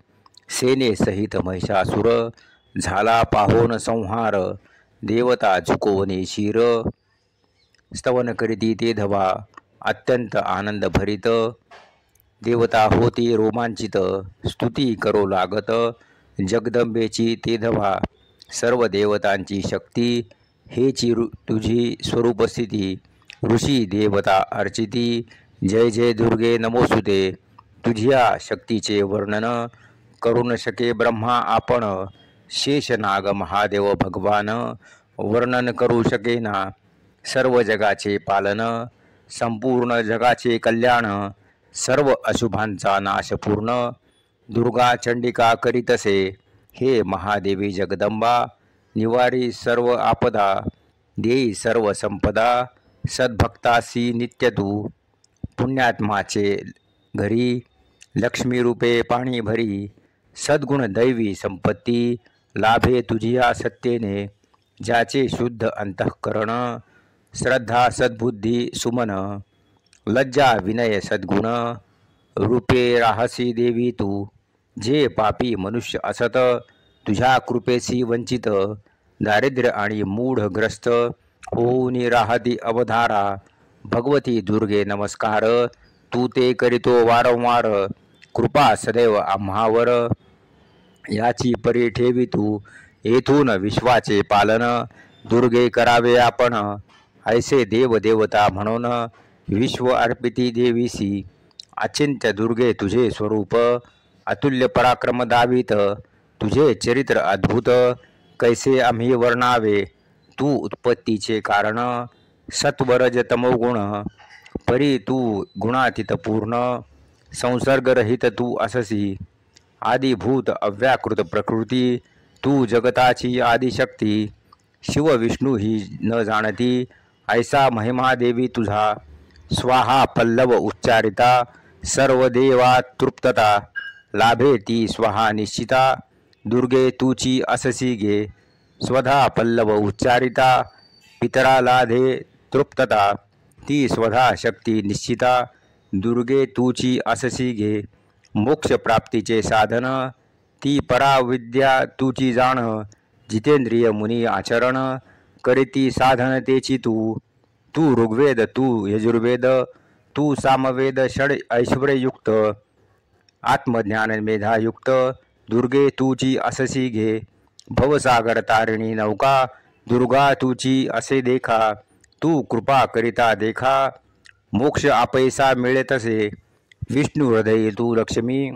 सेनेसहित महिषासुर, झाला पाहोन संहार, देवता झुकोवनी शिर. स्तवन करीती ते धवा, अत्यंत आनंद भरित. देवता होती रोमांचित, स्तुती करो लागत, जगदंबेची ते धवा. सर्व देवतांची शक्ती, हेची तुझी स्वरूपस्थिती. ऋषी देवता अर्चिती. जय जय दुर्गे नमोस्तुते. तुझ्या शक्तीचे वर्णन करू न शके ब्रह्मा आपण. शेषनाग महादेव भगवान, वर्णन करू शकेना. सर्व जगाचे पालन, संपूर्ण जगाचे कल्याण, सर्व अशुभांचा नाश पूर्ण. दुर्गा चंडिका करीतसे, हे महादेवी जगदंबा. निवारी सर्व आपदा, देई सर्व संपदा. सद्भक्तासी नित्य तू, पुण्यात्माचे घरी. लक्ष्मी रूपे पाणी भरी, सद्गुण दैवी संपत्ती. लाभे तुझिया सत्तेने, ज्याचे शुद्ध अंतःकरण. श्रद्धा सद्बुद्धी सुमन, लज्जा विनय सद्गुण. रूपे राहसी देवी तू, जे पापी मनुष्य असत, तुझ्या कृपेसी वंचित. दारिद्र्य आणि मूढग्रस्त, होऊन राहती अवधारा. भगवती दुर्गे नमस्कार, तू ते करीतो वारंवार. कृपा सदैव आम्हावर, याची परी ठेवी तू. येथून विश्वाचे पालन, दुर्गे करावे आपण. ऐसे देव देवता म्हणून, विश्व अर्पिती देवीसी. अचिंत्य दुर्गे तुझे स्वरूप, अतुल्य पराक्रम दावित. तुझे चरित्र अद्भुत, कैसे आम्ही वर्णावे. तू उत्पत्तीचे कारण, सत्वरज तमोगुण. परी तू गुणातीत पूर्ण, संसर्गरहित तू अससी. आदिभूत अव्याकृत प्रकृती, तू जगताची आदिशक्ती. शिव विष्णू ही न जाणती, ऐसा महिमा देवी तुझा. स्वाहा पल्लव उच्चारिता, सर्व देवा तृप्तता. लाभे ती स्वाहा निश्चिता, दुर्गे तूची अससी गे. स्वधा पल्लव उच्चारिता, पितरा लाधे तृप्तता. ती स्वधा शक्ती निश्चिता, दुर्गे तूची अससी घे. मोक्ष प्राप्तीचे साधन, ती पराविद्या तुची जाण. जितेंद्रिय मुनी आचरण, करीती साधनतेची तू. तू ऋग्वेद, तू यजुर्वेद, तू सामवेद षड ऐश्वर्ययुक्त. आत्मज्ञान मेधायुक्त, दुर्गे तूची अससी घे. भवसागर तारिणी नौका, दुर्गा तुची असे देखा, तू कृपा करिता देखा, मोक्ष आपैसा मिळे तसे. विष्णू हृदयी तू लक्ष्मी,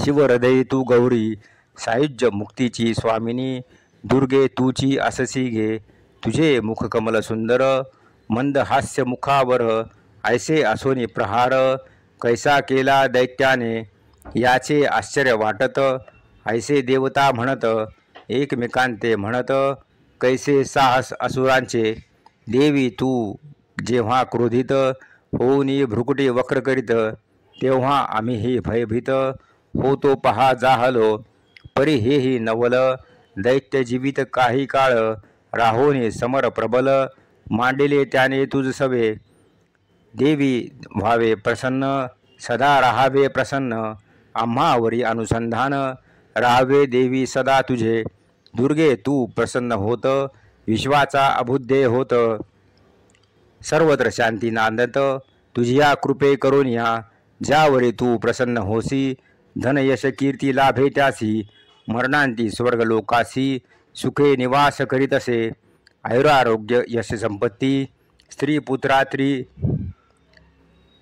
शिव हृदयी तू गौरी, सायुज्य मुक्तीची स्वामिनी, दुर्गे तूची अससी घे. तुझे मुखकमल सुंदर, मंद हास्य मुखावर, ऐसे असोनी प्रहार, कैसा केला दैत्याने, याचे आश्चर्य वाटत. ऐसे देवता म्हणत, एकमेकांते म्हणत, कैसे साहस असुरांचे. देवी तू जेव्हा क्रोधित होऊनी भ्रुकुटी वक्र करीत, तेव्हा आम्हीही भयभीत होतो पहा जाहलो. परी हेही नवल, दैत्य जीवित काही काळ, राहोनी समर प्रबल, मांडिले त्याने तुझ सवे. देवी व्हावे प्रसन्न, सदा राहावे प्रसन्न, आम्हावरी अनुसंधान राहावे देवी सदा तुझे. दुर्गे तू प्रसन्न होत, विश्वाचा अभुद्धे होत, सर्वत्र शांती नांदत. तुझ्या कृपे करून या, ज्यावरी तू प्रसन्न होसी, धन यश कीर्ती लाभे त्यासी, मरणांती स्वर्ग लोकासी, सुखे निवास करीतसे. आयुरारोग्य यश संपत्ती, स्त्री पुत्रात्री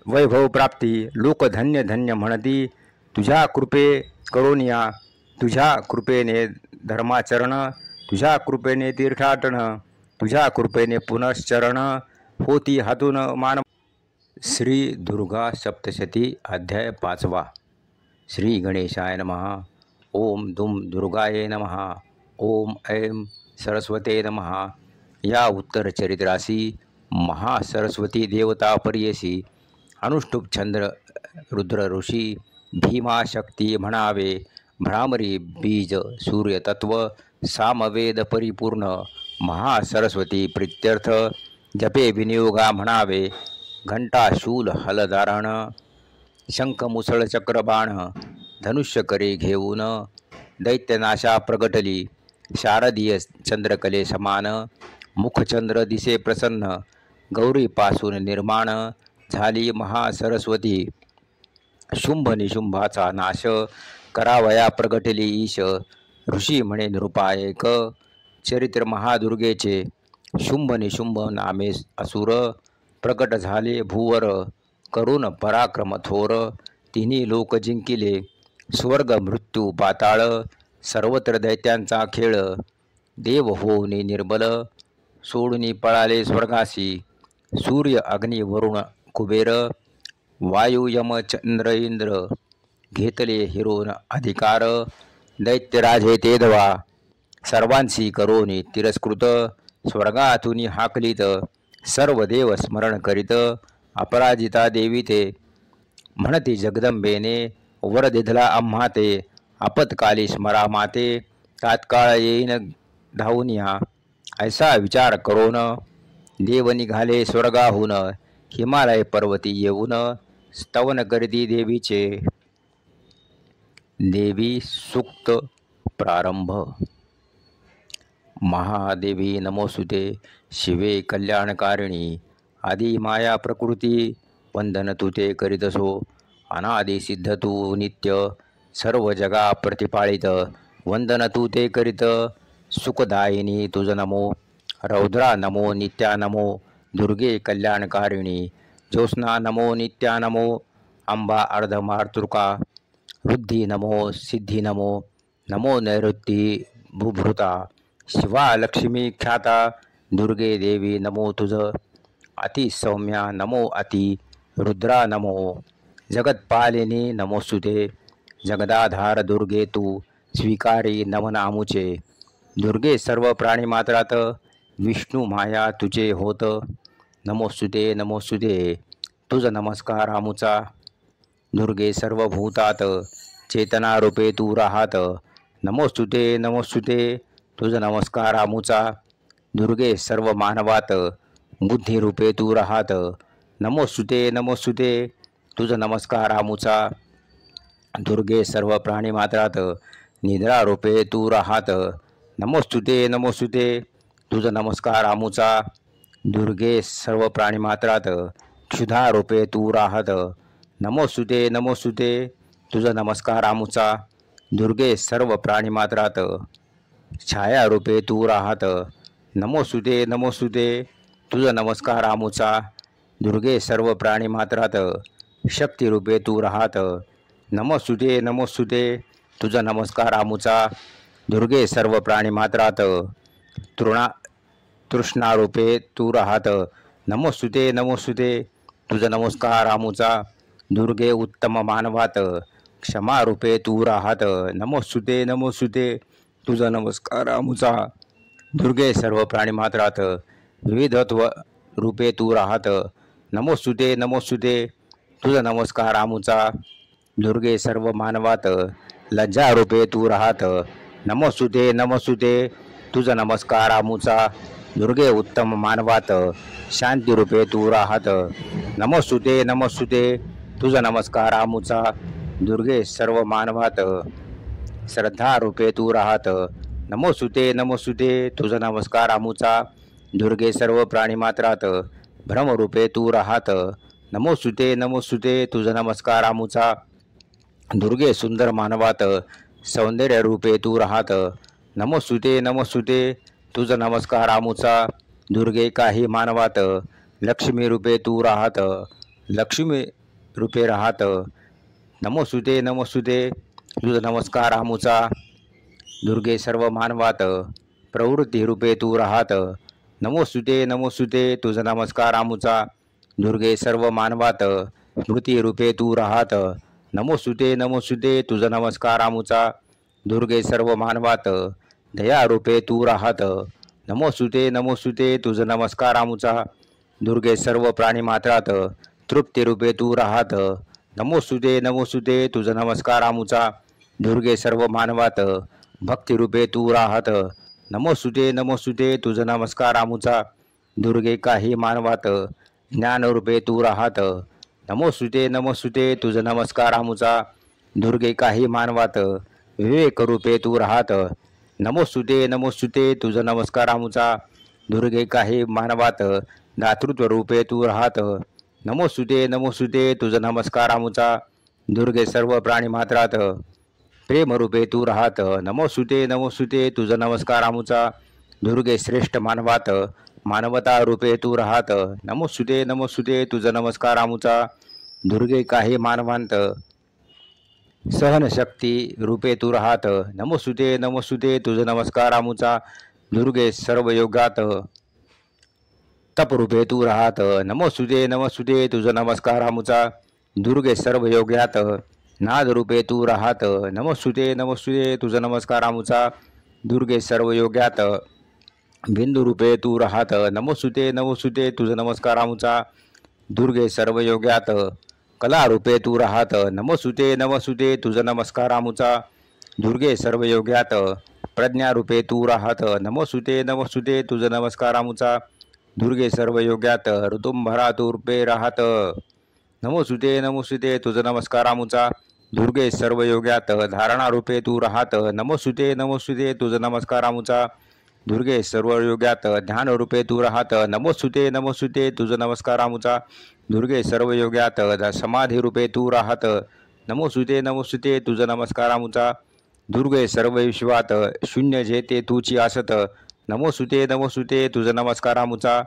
वैभव प्राप्ती, लोक धन्य धन्य म्हणती. तुझ्या कृपे करून या, तुझ्या कृपेने धर्माचरण, तुझ्या कृपेने तीर्थाटन, तुझ्या कृपेने पुनश्चरण, होती हातून मान. श्री दुर्गा सप्तशती अध्याय 5. श्री गणेशाय नमः. ओम दुम दुर्गाये नमः. ओम ऐं सरस्वते नमः. या उत्तर चरित्रासी महासरस्वती देवता पर्येसी अनुष्टुप चंद्र रुद्र ऋषी भीमा शक्ती म्हणावे. भ्रामरी बीज सूर्यतत्व सामवेद परिपूर्ण महासरस्वती प्रित्यर्थ जपे विनियोगा म्हणावे. घंटा शूल हलधारण शंख मुसळ चक्रबाण धनुष्य करे घेऊन दैत्यनाशा प्रगटली. शारदीय चंद्रकले समान मुखचंद्र दिसे प्रसन्न. गौरीपासून निर्माण झाली महासरस्वती. शुंभ निशुंभाचा नाश करावया प्रगटली ईश. ऋषी म्हणे नृपायक चरित्र महादुर्गेचे. शुंभ निशुंभ नामे असुर प्रकट झाले भूवर. करून पराक्रम थोर तिन्ही लोक जिंकिले. स्वर्ग मृत्यू पाताळ सर्वत्र दैत्यांचा खेळ. देव होऊनी निर्बल सोडूनी पळाले स्वर्गासी. सूर्य अग्नी वरुण कुबेर वायू यम चंद्र इंद्र घेतले हिरोन अधिकार. दैत्यराजे ते दवा सर्वांशी करोनी तिरस्कृत. स्वर्गातून हाकलीत सर्व देव स्मरण करीत. अपराजिता देवी ते म्हणती जगदंबेने वर दिधला आम्हा ते. आपत्काली स्मरा माते तात्काळ येईन धावून या. ऐसा विचार करून देव निघाले स्वर्गाहून. हिमालय पर्वती येऊन स्तवन करीती देवीचे. देवी सूक्त प्रारंभ. महादेवी नमोस्तुते शिवे कल्याणकारिणी. आदि माया प्रकृती वंदन तुते करीतसो. अनादि सिद्ध तू नित्य सर्व जगा प्रतिपाळित. वंदन तू ते करीत सुखदायिनी तुझ नमो. रौद्रा नमो नित्या नमो. दुर्गे कल्याणकारिणी. ज्योत्स्ना नमो नित्या नमो. अंबा अर्धमातृका. रुद्धी नमो सिद्धी नमो. नमो नैऋत्ती बुभृता. शिवा लक्ष्मी ख्याता. दुर्गे देवी नमो तुझ. अति सौम्या नमो अति. रुद्रा नमो. जगत्पालिनी नमोस्तुते. जगदाधार दुर्गे तू. स्वीकारी नमन आमुचे. दुर्गे सर्व प्राणीमात्रात विष्णू माया तुझे होत. नमोस्तुते नमोस्तुते तुझ नमस्कार आमुचा. दुर्गे सर्व भूतात चेतना रूपे तू राहात. नमोस्तुते नमोस्तुते तुझ नमस्कार आमुचा. दुर्गे सर्व मानवात बुद्धी रूपे तू राहात. नमोस्तुते नमोस्तुते तुझ नमस्कार आमुचा. दुर्गे सर्व प्राणीमात्रात निद्रा रूपे तू राहात. नमोस्तुते नमोस्तुते तुझ नमस्कार आमुचा. दुर्गे सर्व प्राणीमात्रात क्षुधा रूपे तू राहत. नमोस्तुते नमोस्तुते तुझ नमस्कार आमुचा. दुर्गे सर्व प्राणीमात्रात छाया रूपे तू राहत. नमोस्तुते नमोस्तुते तुझ नमस्कार आमुचा. दुर्गे सर्व प्राणी मात्रात शक्तिरूपे तू राहत. नमोस्तुते नमोस्तुते तुझ नमस्कार आमुचा. दुर्गे सर्व प्राणी मात्रात तृष्णारूपे तू राहत. नमोस्तुते नमोस्तुते तुझ नमस्कार आमुचा. दुर्गे उत्तम मानवात क्षमारूपे तू राहत. नमोस्तुते नमोस्तुते तुझ नमस्कार आमुचा. दुर्गे सर्व प्राणी मात्रात विविधत्व रूपे तू राहत. नमोस्तुते नमोस्तुते तुझ नमस्कार आमुचा. दुर्गे सर्व मानवात लज्जारूपे तू राहत. नमोस्तुते नमोस्तुते तुझ नमस्कार आमुचा. दुर्गे उत्तम मानवात शांतीरूपे तू राहत. नमोस्तुते नमोस्तुते तुझ नमस्कार आमुचा. दुर्गे सर्व मानवात श्रद्धारूपे तू राहत. नमोस्तुते नमोस्तुते तुझ नमस्कार आमुचा. दुर्गे सर्व प्राणी मात्रात भ्रमरूपे तू राहत. नमोस्तुते नमोस्तुते तुझ नमस्कार आमुचा. दुर्गे सुंदर मानवात सौंदर्यरूपे तू राहत. नमोस्तुते नमोस्तुते तुझ नमस्कार आमुचा. दुर्गे काही मानवात लक्ष्मी रूपे तू राहत. लक्ष्मी रूपे राहत. नमोस्तुते नमोस्तुते तुझ नमस्कार आमुचा. दुर्गे सर्व मानवात प्रवृत्ती रूपे तू राहत. नमोस्तुते नमोस्तुते तुझ नमस्कार आमुचा. दुर्गे सर्व मानवात स्मृती रूपे तू राहत. नमोस्तुते नमोस्तुते तुझ नमस्कार आमुचा. दुर्गे सर्व मानवात दयारूपे तू राहत. नमोस्तुते नमोस्तुते तुझ नमस्कार आमुचा. दुर्गे सर्व प्राणी मात्रात तृप्तीरूपे तू राहत. नमोस्तुते नमोस्तुते तुझ नमस्कार आमुचा. दुर्गे सर्व मानवात भक्तिरूपे तू राहत. नमोस्तुते नमोस्तुते तुझ नमस्कार आमुचा. दुर्गे काही मानवात ज्ञानरूपे तू राहत. नमोस्तुते नमोस्तुते तुझ नमस्कार आमुचा. दुर्गे काही मानवात विवेकरूपे तू राहत. नमोस्तुते नमोस्तुते तुझ नमस्कार आमुचा. दुर्गे काही मानवात दातृत्वरूपे तू राहत. नमोस्तुते नमोस्तुते तुझ नमस्कार आमुचा. दुर्गे सर्व प्राणी मात्रात प्रेमरूपे तू राहत. नमोस्तुते नमोस्तुते तुझ नमस्कार आमुचा. दुर्गे श्रेष्ठ मानवात मानवता रूपे तू राहत. नमोस्तुते नमोस्तुते तुझ नमस्कार आमुचा. दुर्गे काही मानवांत सहनशक्ती रूपे तू राहत. नमोस्तुते नमोस्तुते तुझ नमस्कार आमुचा. दुर्गे सर्व योगात तपरूपे तू राहत. नमोस्तुते नमोस्तुते तुझ नमस्कार आमुचा. दुर्गे सर्व योग्यात नादरूपे तू राहत. नमोस्तुते नमोस्तुते तुझ नमस्कार आमुचा. दुर्गे सर्व योग्यात बिंदुरूपे तू राहत. नमोस्तुते नमोस्तुते तुझ नमस्कार आमुचा. दुर्गे सर्व योग्यात कलारूपे तू राहत. नमोस्तुते नमोस्तुते तुझ नमस्कार आमुचा. दुर्गे सर्व योग्यात प्रज्ञारूपे तू राहत. नमोस्तुते नमोस्तुते तुझ नमस्कार आमुचा. दुर्गे सर्व योग्यात ऋतुंभरा तू रूपे राहत. नमोस्तुते नमोस्तुते तुझ नमस्कार आमुचा. दुर्गे सर्व योग्यात धारणारूपे तू राहत. नमोस्तुते नमोस्तुते तुझ नमस्कार आमुचा. दुर्गे सर्व योग्यात ध्यानरूपे तू राहत. नमोस्तुते नमोस्तुते तुझ नमस्कार आमुचा. दुर्गे सर्व योग्यात समाधीरूपे तू राहत. नमोस्तुते नमोस्तुते तुझ नमस्कार आमुचा. दुर्गे सर्व विश्वात शून्य जेते तूची आसत. नमोस्तुते नमोस्तुते तुझ नमस्कार आमुचा.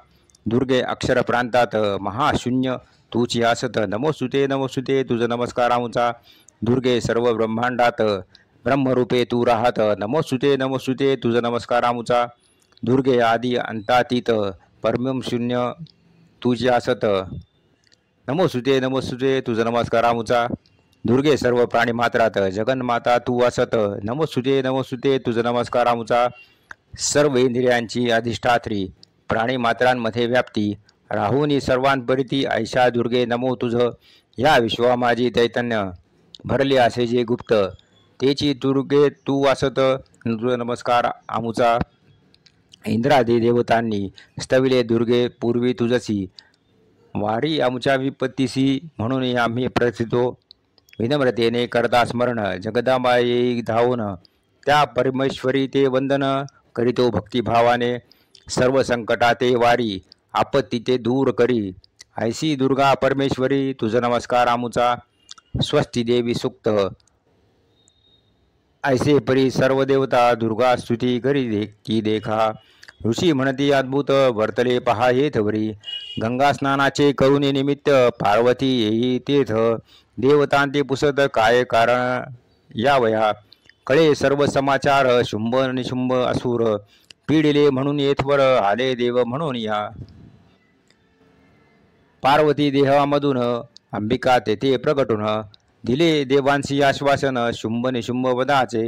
दुर्गे अक्षर प्रांतात महाशून्य तूची आसत. नमोस्तुते नमोस्तुते तुझ नमस्कार आमुचा. दुर्गे सर्व ब्रह्मांडात ब्रह्मरूपे तू राहत. नमोस्तुते नमोस्तुते तुझ नमस्कार आमुचा. दुर्गे आदी अंतातीत परमं शून्य तुझी आसत. नमोस्तुते नमोस्तुते तुझ नमस्कार आमुचा. दुर्गे सर्व प्राणी मात्रात जगन्माता तू असत. नमोस्तुते नमोस्तुते तुझ नमस्कार आमुचा. सर्व इंद्रियांची अधिष्ठात्री प्राणी मात्रांमध्ये व्याप्ती राहुनी सर्वांपरिती ऐशा दुर्गे नमो तुझ. या विश्वा माझी चैतन्य भरले असे जे गुप्त तेची दुर्गे तू असत. तुझ नमस्कार आमुचा. इंद्रादी देवतांनी स्तविले दुर्गे पूर्वी तुझसी. वारी आमच्या विपत्तीसी म्हणून आम्ही प्रथितो. विनम्रतेने करता स्मरण जगदंबा येई धावून. त्या परमेश्वरी ते वंदन करीतो भक्तिभावाने. सर्व संकटाते वारी आपत्ती ते दूर करी. ऐसी दुर्गा परमेश्वरी तुझ नमस्कार आमुचा. स्वस्ती देवी सुक्त ऐसे परी सर्व देवता दुर्गा स्तुती करी की देखा. ऋषी म्हणती अद्भुत वर्तले पहा येथवरी. गंगा स्नानाचे करुणे निमित्त पार्वती येई तेथ. देवतांती पुसत काय कारण यावया. कळे सर्व समाचार शुंभ निशुंभ असुर. पीडिले म्हणून येथवर आले देव म्हणून या. पार्वती देहामधून अंबिका तेथे प्रकटून. दिले देवांशी आश्वासन शुंभ निशुंभ वदाचे.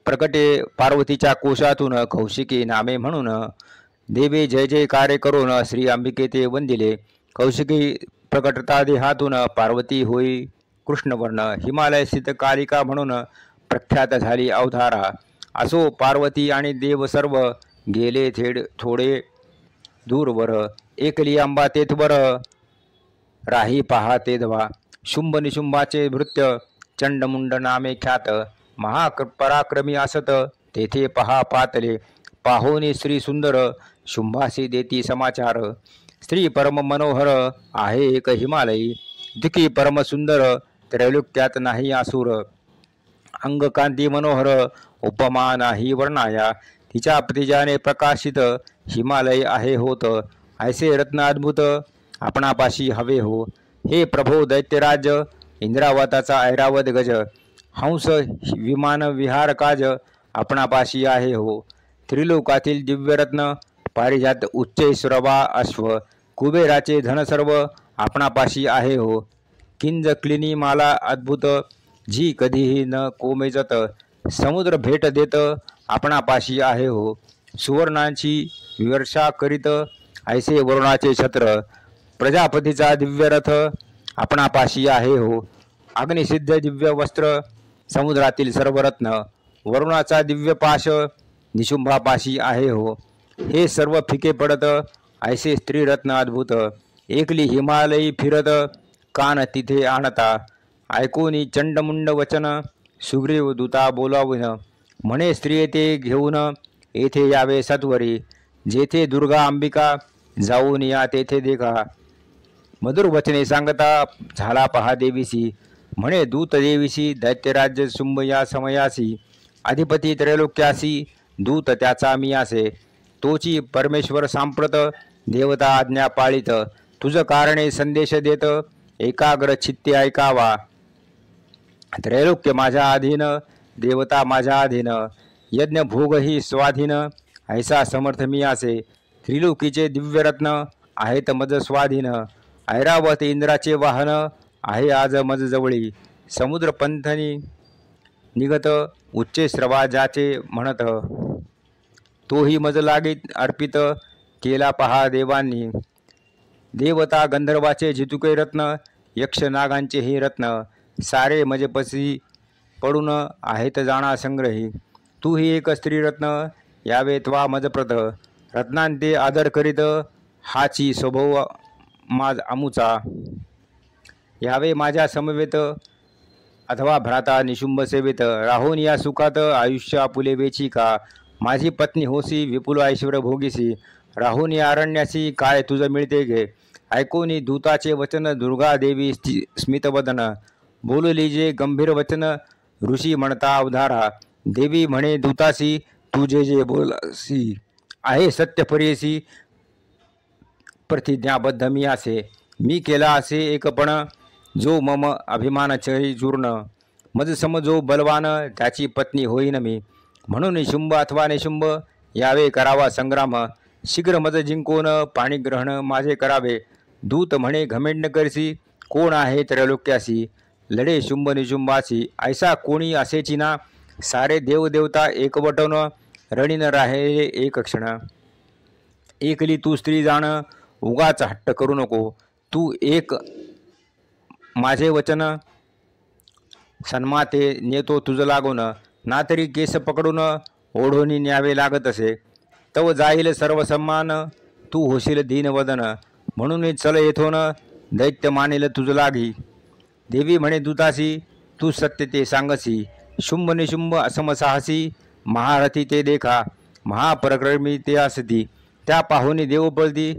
प्रकटे पार्वतीच्या कोशातून कौशिकी नामे म्हणून. देवे जय जयकारे करून श्री अंबिके ते वंदिले. कौशिकी प्रकटता देहातून पार्वती होई कृष्णवर्ण. हिमालय स्थित कालिका म्हणून प्रख्यात झाली अवधारा. असो पार्वती आणि देव सर्व गेले थोडे दूरवर. एकली अंबा तेथवर राही पहा तेधवा. शुंभ निशुंभाचे भृत्य चंडमुंड नामे ख्यात. महापराक्रमी असत तेथे पहा पातले. पाहोनी स्त्री सुंदर शुंभासी देती समाचार. स्त्री परम मनोहर आहे एक हिमालयी. दिकी परम सुंदर त्रैलोक्यात नाही आसुर. अंग कांती मनोहर उपमा नाही वर्णाया. तिच्या तेजाने प्रकाशित हिमालय आहे होत. ऐसे रत्न अद्भुत आपणापाशी हवे हो. हे प्रभो दैत्यराज इंद्रावताचा ऐरावत गज. हंस विमान विहार काज आपणापाशी आहे हो. त्रिलोकातील दिव्यरत्न पारिजात उच्चैश्रवा अश्व. कुबेराचे धन सर्व आपणापाशी आहे हो. किंज क्लिनी माला अद्भुत जी कधीही न कोमेजत. समुद्र भेट देत आपणापाशी आहे हो. सुवर्णांची विवर्षा करीत ऐसे वरुणाचे छत्र. प्रजापतीचा दिव्य रथ आपणापाशी आहे हो. अग्निसिद्ध दिव्य वस्त्र समुद्रातील सर्व रत्न. वरुणाचा दिव्य पाश निशुंभापाशी आहे हो. हे सर्व फिके पडत ऐसे स्त्रीरत्न अद्भुत. एकली हिमालयी फिरत कान तिथे आणता. ऐकूनी चंडमुंड वचन सुग्रीव दूता बोलाविन. म्हणे स्त्रिये ते घेऊन येथे यावे सत्वरी. जेथे दुर्गा अंबिका जाऊन या तेथे देखा. मधुर वचने सांगता झाला पहा देवीसी. म्हणे दूत देवीसी दैत्यराज्य शुंभ या समयासी. अधिपती त्रैलोक्यासी दूत त्याचा मी असे. तोची परमेश्वर सांप्रत देवता आज्ञा पाळीत. तुझ कारणे संदेश देत एकाग्र चित्ते ऐकावा. त्रैलोक्य माझ्या अधीन देवता माझ्या अधीन. यज्ञ भोगही स्वाधीन ऐसा समर्थ मी असे. त्रिलोकीचे दिव्यरत्न आहेत मज स्वाधीन. ऐरावत इंद्राचे वाहन आहे आज मज जवळी. समुद्र पंथनी निगत उच्चे श्रवा ज्याचे म्हणत. तोही मज लागीत अर्पित केला पहा देवांनी. देवता गंधर्वाचे जितुके रत्न यक्ष नागांचे हे रत्न. सारे मजपसी पडून आहेत जाणा संग्रही. तू ही एक स्त्रीरत्न यावे त्वा मजप्रत. रत्नांते आदर करीत हाची स्वभाव माझ अमुचा. यावे माझ्या समवेत अथवा भ्राता निशुंभ सेवेत. राहून या सुखात आयुष्य आपुले वेची का. माझी पत्नी होसी विपुल ऐश्वर भोगीसी. राहून या अरण्यासी काय तुझ मिळते घे. ऐकूनी दूताचे वचन दुर्गा देवी स्मितवदन. बोलली जे गंभीर वचन ऋषी म्हणता अवधारा. देवी म्हणे दूतासी तू जे जे बोलसी आहे सत्य परेसी. प्रतिज्ञाबद्ध मी असे. मी केला असे एकपण जो मम अभिमान चरी चूर्ण. मज सम जो बलवान त्याची पत्नी होईन मी. म्हणून निशुंभ अथवा निशुंभ यावे करावा संग्राम. शीघ्र मज जिंकून पाणीग्रहण माझे करावे. दूत म्हणे घमेंड करसी कोण आहे त्रैलोक्यासी. लढे शुंभ निशुंभासी ऐसा कोणी असेची ना. सारे देवदेवता एकवटून रणीन राहिले एक क्षण. एकली तू स्त्री जाण उगाच हट्ट करू नको. तू एक माझे वचन सन्माते नेतो तुझ लागून. ना तरी केस पकडून ओढोनी न्यावे लागत असे. तव जाईल सर्व सन्मान तू होशील दीनवदन. म्हणून चल येथून दैत्य मानेल तुझ लागी. देवी म्हणे दूतासी तू सत्य ते सांगसी. शुंभ निशुंभ असमसाहसी महारथी ते देखा. महापराक्रमी ते असती त्या पाहुनी देव पळती.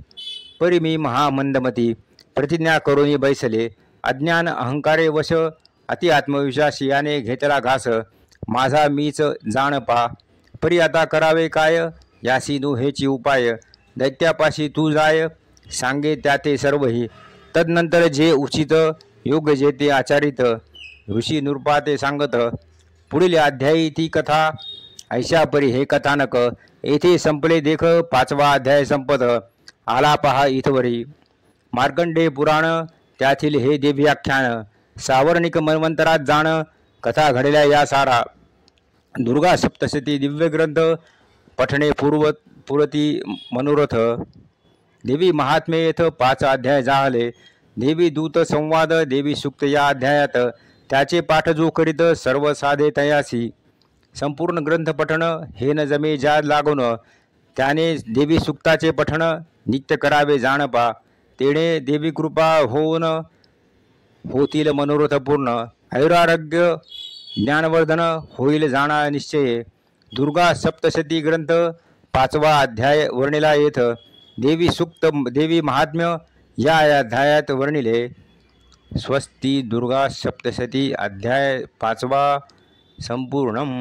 परी मी महामंदमती प्रतिज्ञा करून बैसले. अज्ञान अहंकारे वश अति आत्मविश्वास याने घेतला घास. माझा मीच जाण पा परी आता करावे काय. यासी नु हेची उपाय दैत्यापाशी तू जाय सांगे त्या ते सर्वही तदनंतर जे उचित योग्य जे ते आचारित ऋषी नृपा ते सांगत पुढील अध्यायी ती कथा ऐशा परी हे कथानक येथे संपले देख 5वा अध्याय संपत आला पहा इथवरी मार्कंडेय पुराण त्यातील हे देवी आख्यान सावर्णिक मन्वंतरात जाण कथा घडल्या या सारा दुर्गा सप्तशती दिव्य ग्रंथ पठणे पुरती मनोरथ देवी महात्मे येथ 5 अध्याय झाले देवी दूत संवाद देवी सूक्त या अध्यायात त्याचे पाठ जो करीत सर्व साधे तयासी संपूर्ण ग्रंथ पठण हे न जमे ज्या लागून त्याने देवी सूक्ताचे पठण नित्य करावे जाणपा तेणे देवी कृपा होऊन होतील मनोरथ पूर्ण ऐरारोग्य ज्ञानवर्धन होईल जाणा निश्चय दुर्गा सप्तशती ग्रंथ 5वा अध्याय वर्णिला येथ देवी सूक्त देवी महात्म्य या अध्यायात वर्णिले स्वस्ती दुर्गा सप्तशती अध्याय 5वा संपूर्णम।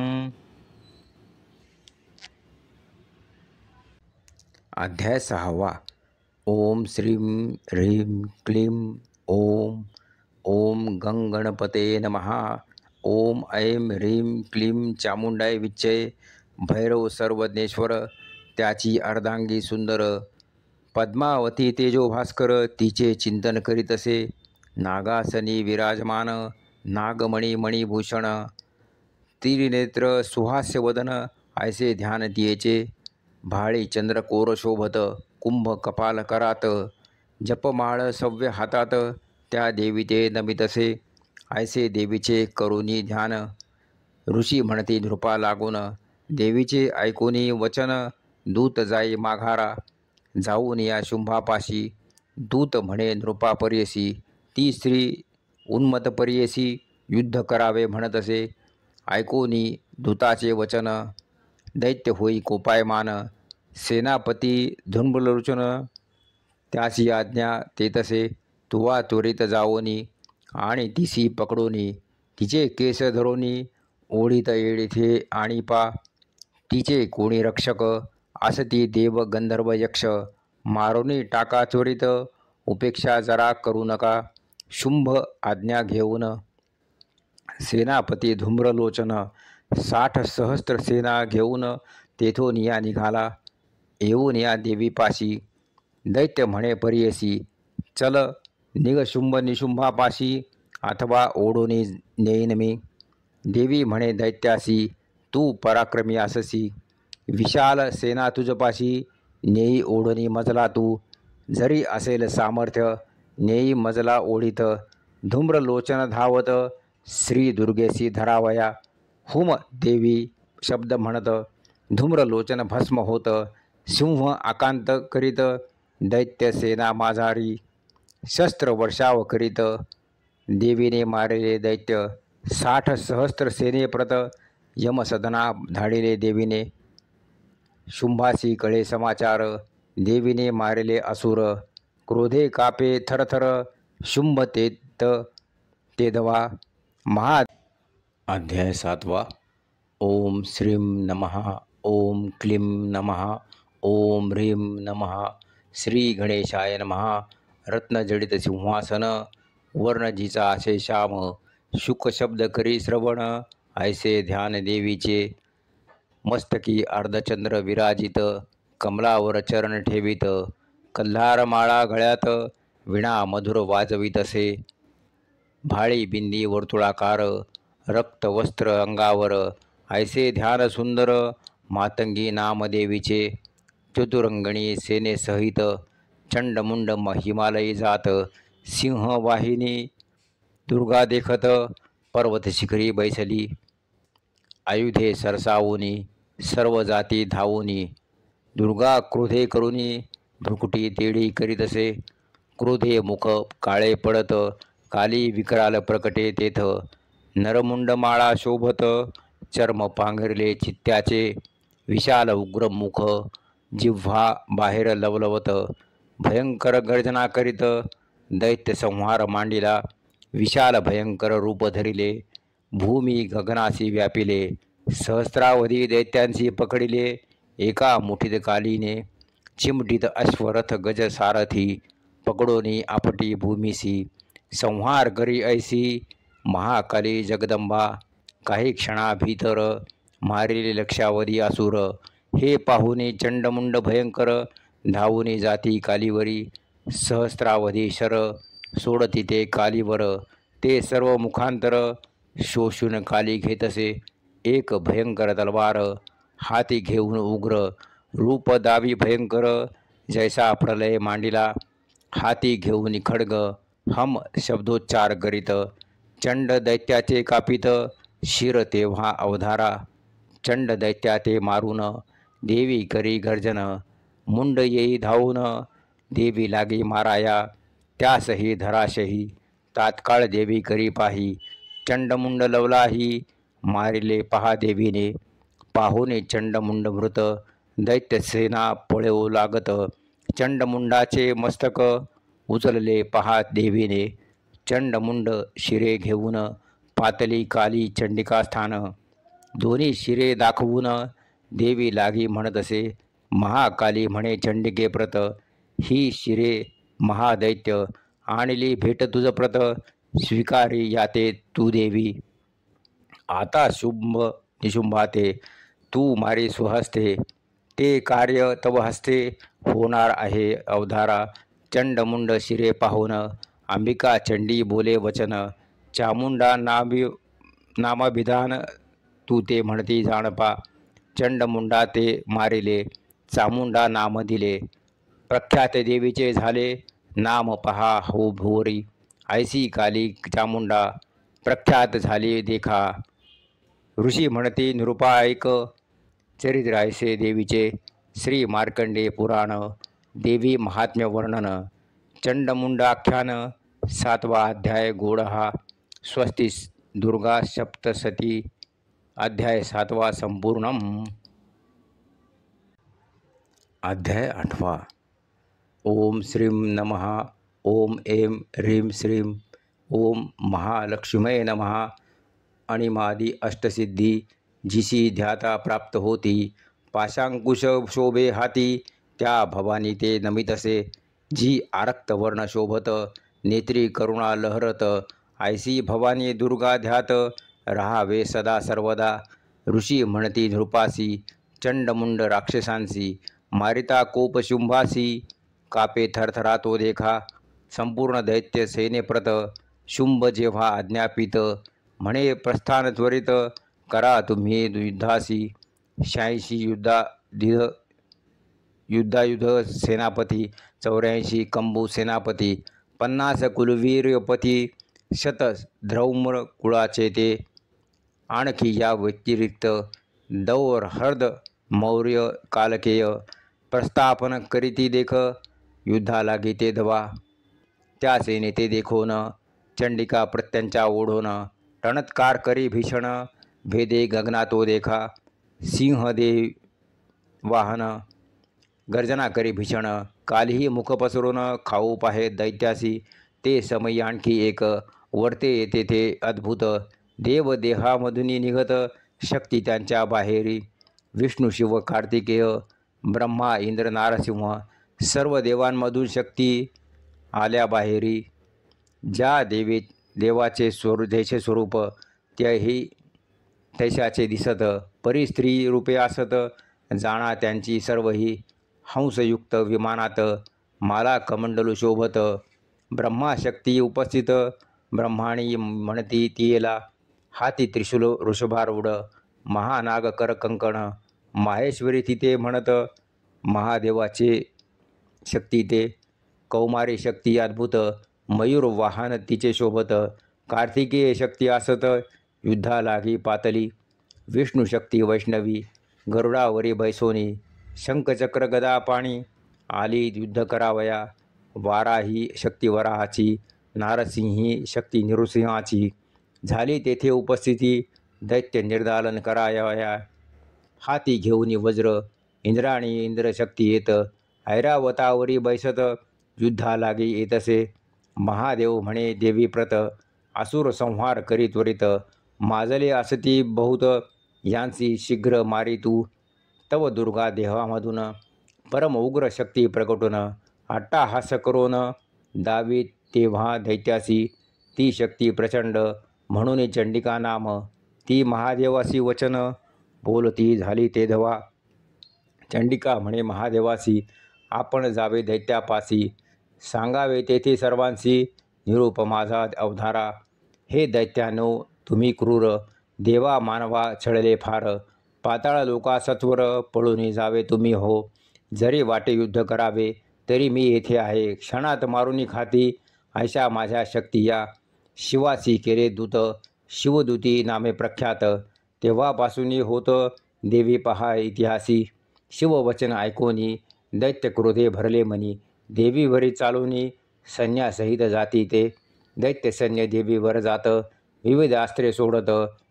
अध्याय 6वा ओम श्रीं ह्रीं क्लीं ओम ओम गंगणपते नमः ओम ऐं ह्रीं क्लीं चामुंडाय विच्चय भैरव सर्वज्ञेश्वर त्याची अर्धांगी सुंदर पद्मावती तेजो भास्कर तिचे चिंतन करीत असे नागासनी विराजमान नागमणी मणिभूषण त्रिनेत्र सुहास्य वदन ऐसे ध्यान तियेचे भाळी चंद्रकोर शोभत कुंभ कपाल करात जपमाळ सव्य हातात त्या देवीचे नमितसे ऐसे देवीचे करुणी ध्यान ऋषी म्हणती नृपा लागून देवीचे ऐकुनी वचन दूत जाई माघारा जाऊन या शुंभापाशी दूत म्हणे नृपा पर्यसी ती स्त्री उन्मत पर्यसी युद्ध करावे म्हणत असे ऐकोनी दूताचे वचन दैत्य होई कोपायमान सेनापती धुंबलोचन त्यासी आज्ञा ते तसे तुवा त्वरित जावोनी आणि तिसी पकडोनी तिचे केस धरोनी ओढीत येळीथे आणि पा तिचे कोणी रक्षक असती देव गंधर्व यक्ष मारोनी टाका त्वरित उपेक्षा जरा करू नका शुंभ आज्ञा घेऊन सेनापती धूम्रलोचन 60 सहस्त्र सेना घेऊन तेथून या निघाला येऊन या देवीपाशी दैत्य म्हणे पर्यसी चल निघ शुंभ निशुंभापाशी अथवा ओढोनी नेईन मी देवी म्हणे दैत्यासी तू पराक्रमी अससी विशाल सेना तुझपाशी नेई ओढणी मजला तू जरी असेल सामर्थ्य नेई मजला ओढीत धूम्रलोचन धावत श्री दुर्गेसी धरावया हुम देवी शब्द म्हणत धूम्रलोचन भस्म होत सिंह आकांत करीत दैत्य सेना माझारी शस्त्र वर्षाव करीत देवीने मारले दैत्य 60 सहस्त्र सेनेप्रत यमसदना धाडिले देवीने शुंभासी कळे समाचार देवीने मारले असुर क्रोधे कापे थरथर शुंभ तेदवा महा। अध्याय 7वा ओम श्रीं नमः ओम क्लीं नमः ओम ह्रीं नमः श्री गणेशाय नमः रत्नजडित सिंहासन वर्णजीचा असे श्याम शुक शब्द करी श्रवण ऐसे ध्यान देवीचे मस्तकी अर्धचंद्र विराजित कमलावर चरण ठेवित कल्हार माळा गळ्यात विणा मधुर वाजवित असे भाळी बिंदी वर्तुळाकार रक्त वस्त्र अंगावर ऐसे ध्यान सुंदर मातंगी नामदेवीचे चतुरंगणी सेनेसहित चंडमुंड हिमालयी जात सिंह वाहिनी दुर्गा देखत पर्वत शिखरी बैसली आयुधे सरसावोनी सर्व जाती धावोनी दुर्गा क्रोधे करुनी भ्रुकुटी तेडी करीत असे क्रोधे मुख काळे पडत काली विकराल प्रकटे तेथ नरमुंड माळा शोभत चर्म पांघरले चित्त्याचे विशाल उग्र मुख जिव्हा बाहेर लवलवत भयंकर गर्जना करीत दैत्य संहार मांडिला विशाल भयंकर रूप धरिले भूमी गगनासी व्यापिले सहस्रावधी दैत्यांशी पकडिले एका मुठीत कालीने चिमटीत अश्वरथ गज सारथी पकडोनी आपटी भूमीसी संहार करी ऐसी महाकाली जगदंबा काही क्षणाभीतर मारिले लक्षावधी असुर हे पाहुने चंडमुंड भयंकर धावून जाती कालीवरी सहस्रावधी शर सोडती ते कालीवर ते सर्व मुखांतर शोषून काली घेतसे एक भयंकर तलवार हाती घेऊन उग्र रूप दावी भयंकर जैसा प्रलय मांडिला हाती घेऊन खड्ग हम शब्दोच्चार करीत चंड दैत्याचे कापित शिर तेव्हा अवधारा चंड दैत्या ते मारून देवी करी गर्जन मुंड येई धावून देवी लागी माराया त्यासही धराशही तात्काळ देवी करी पाही चंडमुंड लवलाही मारिले पहा देवीने पाहुने चंडमुंड मृत दैत्यसेना पळवू लागत चंडमुंडाचे मस्तक उचलले पहा देवीने चंडमुंड शिरे घेऊन पातली काली चंडिका स्थान दोन्ही शिरे दाखवून देवी लागी म्हणत असे महाकाली म्हणे चंडिके प्रत ही शिरे महादैत्य आणली भेट तुझ प्रत स्वीकारी याते तू देवी आता शुंभ निशुंभाते तू मारी स्वहस्ते ते कार्य तव हस्ते होणार आहे अवधारा चंडमुंड शिरे पाहून अंबिका चंडी बोले वचन चामुंडा नामाभिधान तू ते म्हणती जाणपा चंडमुंडा ते मारिले चामुंडा नाम दिले प्रख्यात देवीचे झाले नाम पहा हो भोरी ऐसी काली चामुंडा प्रख्यात झाली देखा ऋषी म्हणती निरुपा ऐक चरित्र ऐसे देवीचे श्री मार्कंडे पुराण देवी महात्म्य वर्णन चंडमुंडाख्यान 7वा अध्याय गोड हा स्वस्ती दुर्गा सप्तशती अध्याय 7वा संपूर्णम अध्याय 8वा ओम श्रीं नमः ओम ऐं ह्रीं श्रीं ओम महालक्ष्मी नमः अणिमादी अष्टसिद्धी जिशी ध्याता प्राप्त होती पाशांकुश शोभे हाती त्या भवानी ते नमितसे जी आरक्त वर्ण शोभत नेत्री करुणा लहरत ऐसी भवानी दुर्गा ध्यात राहावे सदा सर्वदा ऋषी म्हणती नृपासी चंडमुंड राक्षसांसी मारिता कोप शुंभासी कापे थरथरा तो देखा संपूर्ण दैत्य सेनेप्रत शुंभ जेव्हा आज्ञापित म्हणे प्रस्थान त्वरित करा तुम्ही युद्धासी 86 युद्धायुध सेनापती 84 कंबू सेनापती 50 कुलवीरपती 100 ध्रौम्र कुळाचे ते आणखी या व्यतिरिक्त दौर हर्द मौर्य कालकेय प्रस्थापन करीती देख युद्धालागी ते धवा त्या सेने ते देखोन चंडिका प्रत्यांच्या ओढोन रणत्कार करी भीषण भेदे गगना तो देखा सिंहदे वाहन गर्जना करी भीषण कालीही मुख पसरून खाऊ पाहे दैत्यासी ते समयी आणखी एक वर्ते येते ते अद्भुत देव देहामधून निघत शक्ती त्यांच्या बाहेरी विष्णू शिव कार्तिकेय ब्रह्मा इंद्र नारसिंह सर्व देवांमधून शक्ती आल्या बाहेरी ज्या देवाचे जैसे स्वरूप त्याही तैशाचे दिसत परी स्त्री रूपे असत जाणा त्यांची सर्वही हंसयुक्त विमानात माला कमंडलू शोभत ब्रह्मा शक्ती उपस्थित ब्रह्माणी म्हणती तियेला हाती त्रिशूल वृषभारूढ महानाग कर कंकण माहेश्वरी तिथे म्हणत महादेवाचे शक्ती ते कौमारी शक्ती अद्भुत मयूर वाहन तिचे शोभत कार्तिकेय शक्ती असत युद्धालागी पातली विष्णू शक्ती वैष्णवी गरुडावरी बैसोनी शंखचक्र गदा पाणी आली युद्ध करावया वाराही शक्ती वराहाची नारसिंही शक्ती नृसिंहाची झाली तेथे उपस्थिती दैत्य निर्दालन करावया हाती घेऊनी वज्र इंद्राणी इंद्रशक्ती येत ऐरावतावरी बैसत युद्धालागी येतसे महादेव म्हणे देवी प्रत असुर संहार करी त्वरित माजले असती बहुत यांची शीघ्र मारी तू तव दुर्गा देहामधून परम उग्र शक्ती प्रकटून अट्टाहास करून दावी तेव्हा दैत्यासी ती शक्ती प्रचंड म्हणून चंडिका नाम ती महादेवासी वचन बोलती झाली ते धवा. चंडिका म्हणे महादेवासी आपण जावे दैत्यापासी सांगावे तेथे सर्वांशी निरूप माझा अवधारा. हे दैत्यानो तुम्ही क्रूर देवा मानवा छळले फार पाताळ लोका सत्वर पळून जावे तुम्ही हो. जरी वाटे युद्ध करावे तरी मी येथे आहे क्षणात मारुनी खाती ऐशा माझ्या शक्ती या. शिवासी केले दूत शिवदूती नामे प्रख्यात तेव्हापासून होत देवी पहा इतिहासी. शिववचन ऐकोनी दैत्य क्रोधे भरले मनी देवीवरी चालूनी सैन्यासहित जाती ते. दैत्य सैन्य देवीवर जात विविध अस्त्रे सोडत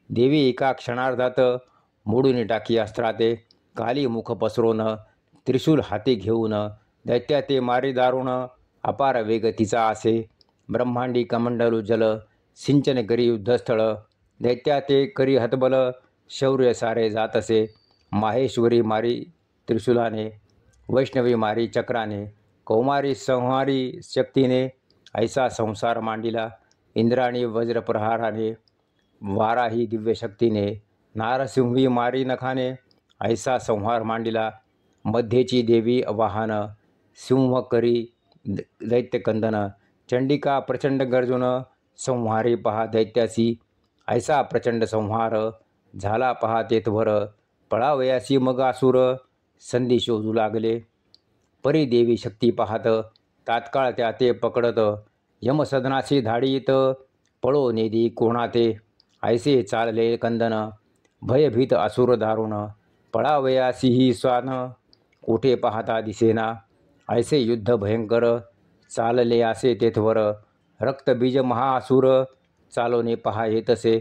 देवी एका क्षणार्धात मोडून टाकी अस्त्राते. काली मुख पसरून त्रिशूल हाती घेऊन दैत्या ते मारी दारुण अपार वेग तिचा असे. ब्रह्मांडी कमंडलू जल सिंचन करी युद्धस्थळ दैत्या ते करी हतबल शौर्य सारे जात असे. माहेश्वरी मारी त्रिशूलाने वैष्णवी मारी चक्राने कौमारी संहारी शक्तीने ऐसा संसार मांडिला. इंद्राणी वज्रप्रहाराने वाराही दिव्य शक्तीने नारसिंही मारी नखाने ऐसा संहार मांडिला. मध्येची देवी वाहन सिंह करी दैत्यकंदन चंडिका प्रचंड गर्जुन संहारी पहा दैत्यासी. ऐसा प्रचंड संहार झाला पहा तेथवर पळावयासी मग असुर संधी शोधू लागले. परी देवी शक्ती पाहत तात्काळ त्या ते पकडत यमसदनाची धाडीत पळो नेदी कोणाते. ऐसे चालले कंदन भयभीत असुर दारुण पळावयासी ही स्वान कोठे पाहता दिसेना. ऐसे युद्ध भयंकर चालले असे तेथवर रक्तबीज महाअसुर चालोने पहा येतसे.